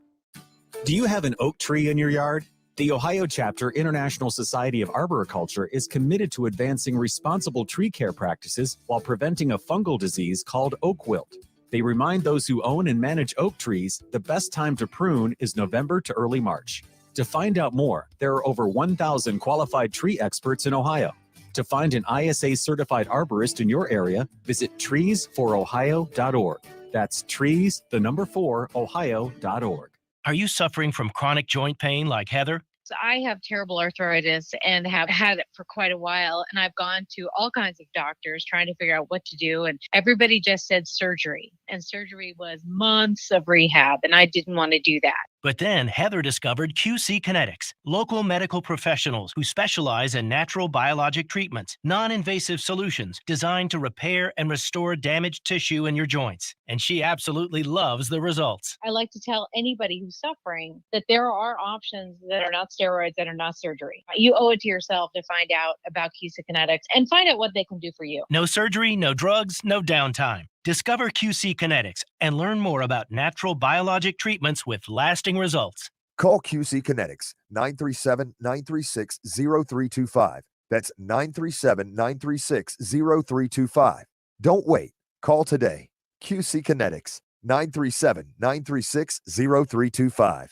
Do you have an oak tree in your yard? The Ohio Chapter International Society of Arboriculture is committed to advancing responsible tree care practices while preventing a fungal disease called oak wilt. They remind those who own and manage oak trees the best time to prune is November to early March. To find out more, there are over 1,000 qualified tree experts in Ohio. To find an ISA-certified arborist in your area, visit treesforohio.org. That's trees4ohio.org. Are you suffering from chronic joint pain like Heather? I have terrible arthritis and have had it for quite a while. And I've gone to all kinds of doctors trying to figure out what to do. And everybody just said surgery. And surgery was months of rehab. And I didn't want to do that. But then Heather discovered QC Kinetics, local medical professionals who specialize in natural biologic treatments, non-invasive solutions designed to repair and restore damaged tissue in your joints. And she absolutely loves the results. I like to tell anybody who's suffering that there are options that are not steroids, that are not surgery. You owe it to yourself to find out about QC Kinetics and find out what they can do for you. No surgery, no drugs, no downtime. Discover QC Kinetics and learn more about natural biologic treatments with lasting results. Call QC Kinetics 937-936-0325. That's 937-936-0325. Don't wait. Call today. QC Kinetics 937-936-0325.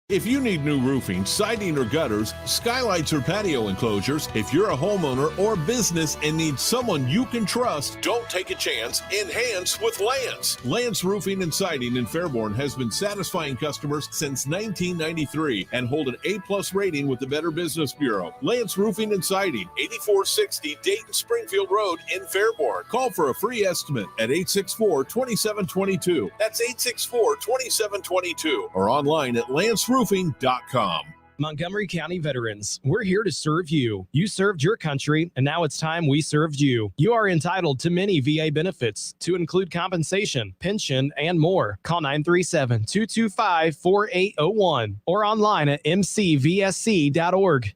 If you need new roofing, siding, or gutters, skylights, or patio enclosures, if you're a homeowner or business and need someone you can trust, don't take a chance. Enhance with Lance. Lance Roofing and Siding in Fairborn has been satisfying customers since 1993 and hold an A+ rating with the Better Business Bureau. Lance Roofing and Siding, 8460 Dayton Springfield Road in Fairborn. Call for a free estimate at 864-2722. That's 864-2722 or online at lanceroofing.com. Montgomery County veterans, we're here to serve you. You served your country, and now it's time we served you. You are entitled to many VA benefits, to include compensation, pension, and more. Call 937-225-4801 or online at mcvsc.org.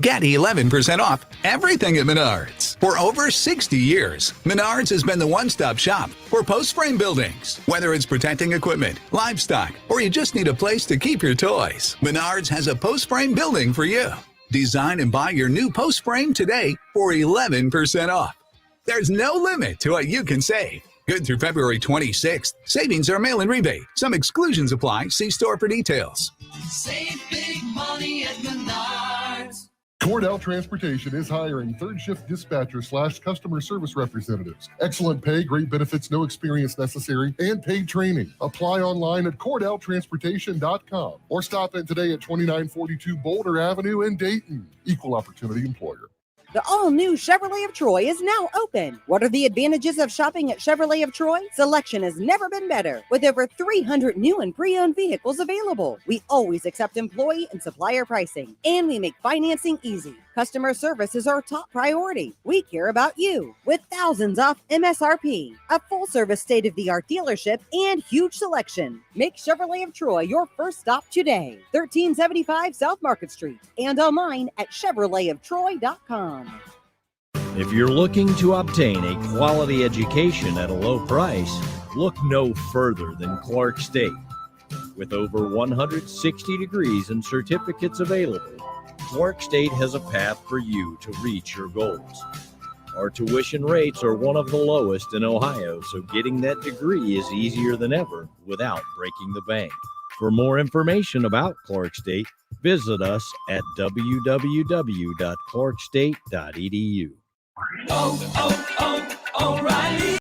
Get 11% off everything at Menards. For over 60 years, Menards has been the one-stop shop for post-frame buildings. Whether it's protecting equipment, livestock, or you just need a place to keep your toys, Menards has a post-frame building for you. Design and buy your new post-frame today for 11% off. There's no limit to what you can save. Good through February 26th. Savings are mail-in rebate. Some exclusions apply. See store for details. Save big money at Menards. Cordell Transportation is hiring third shift dispatcher / customer service representatives. Excellent pay, great benefits, no experience necessary, and paid training. Apply online at CordellTransportation.com or stop in today at 2942 Boulder Avenue in Dayton. Equal opportunity employer. The all-new Chevrolet of Troy is now open. What are the advantages of shopping at Chevrolet of Troy? Selection has never been better, with over 300 new and pre-owned vehicles available. We always accept employee and supplier pricing, and we make financing easy. Customer service is our top priority. We care about you, with thousands off MSRP, a full-service state-of-the-art dealership, and huge selection. Make Chevrolet of Troy your first stop today. 1375 South Market Street, and online at ChevroletofTroy.com. If you're looking to obtain a quality education at a low price, look no further than Clark State. With over 160 degrees and certificates available, Clark State has a path for you to reach your goals. Our tuition rates are one of the lowest in Ohio, so getting that degree is easier than ever without breaking the bank. For more information about Clark State, visit us at www.clarkstate.edu. O'Reilly.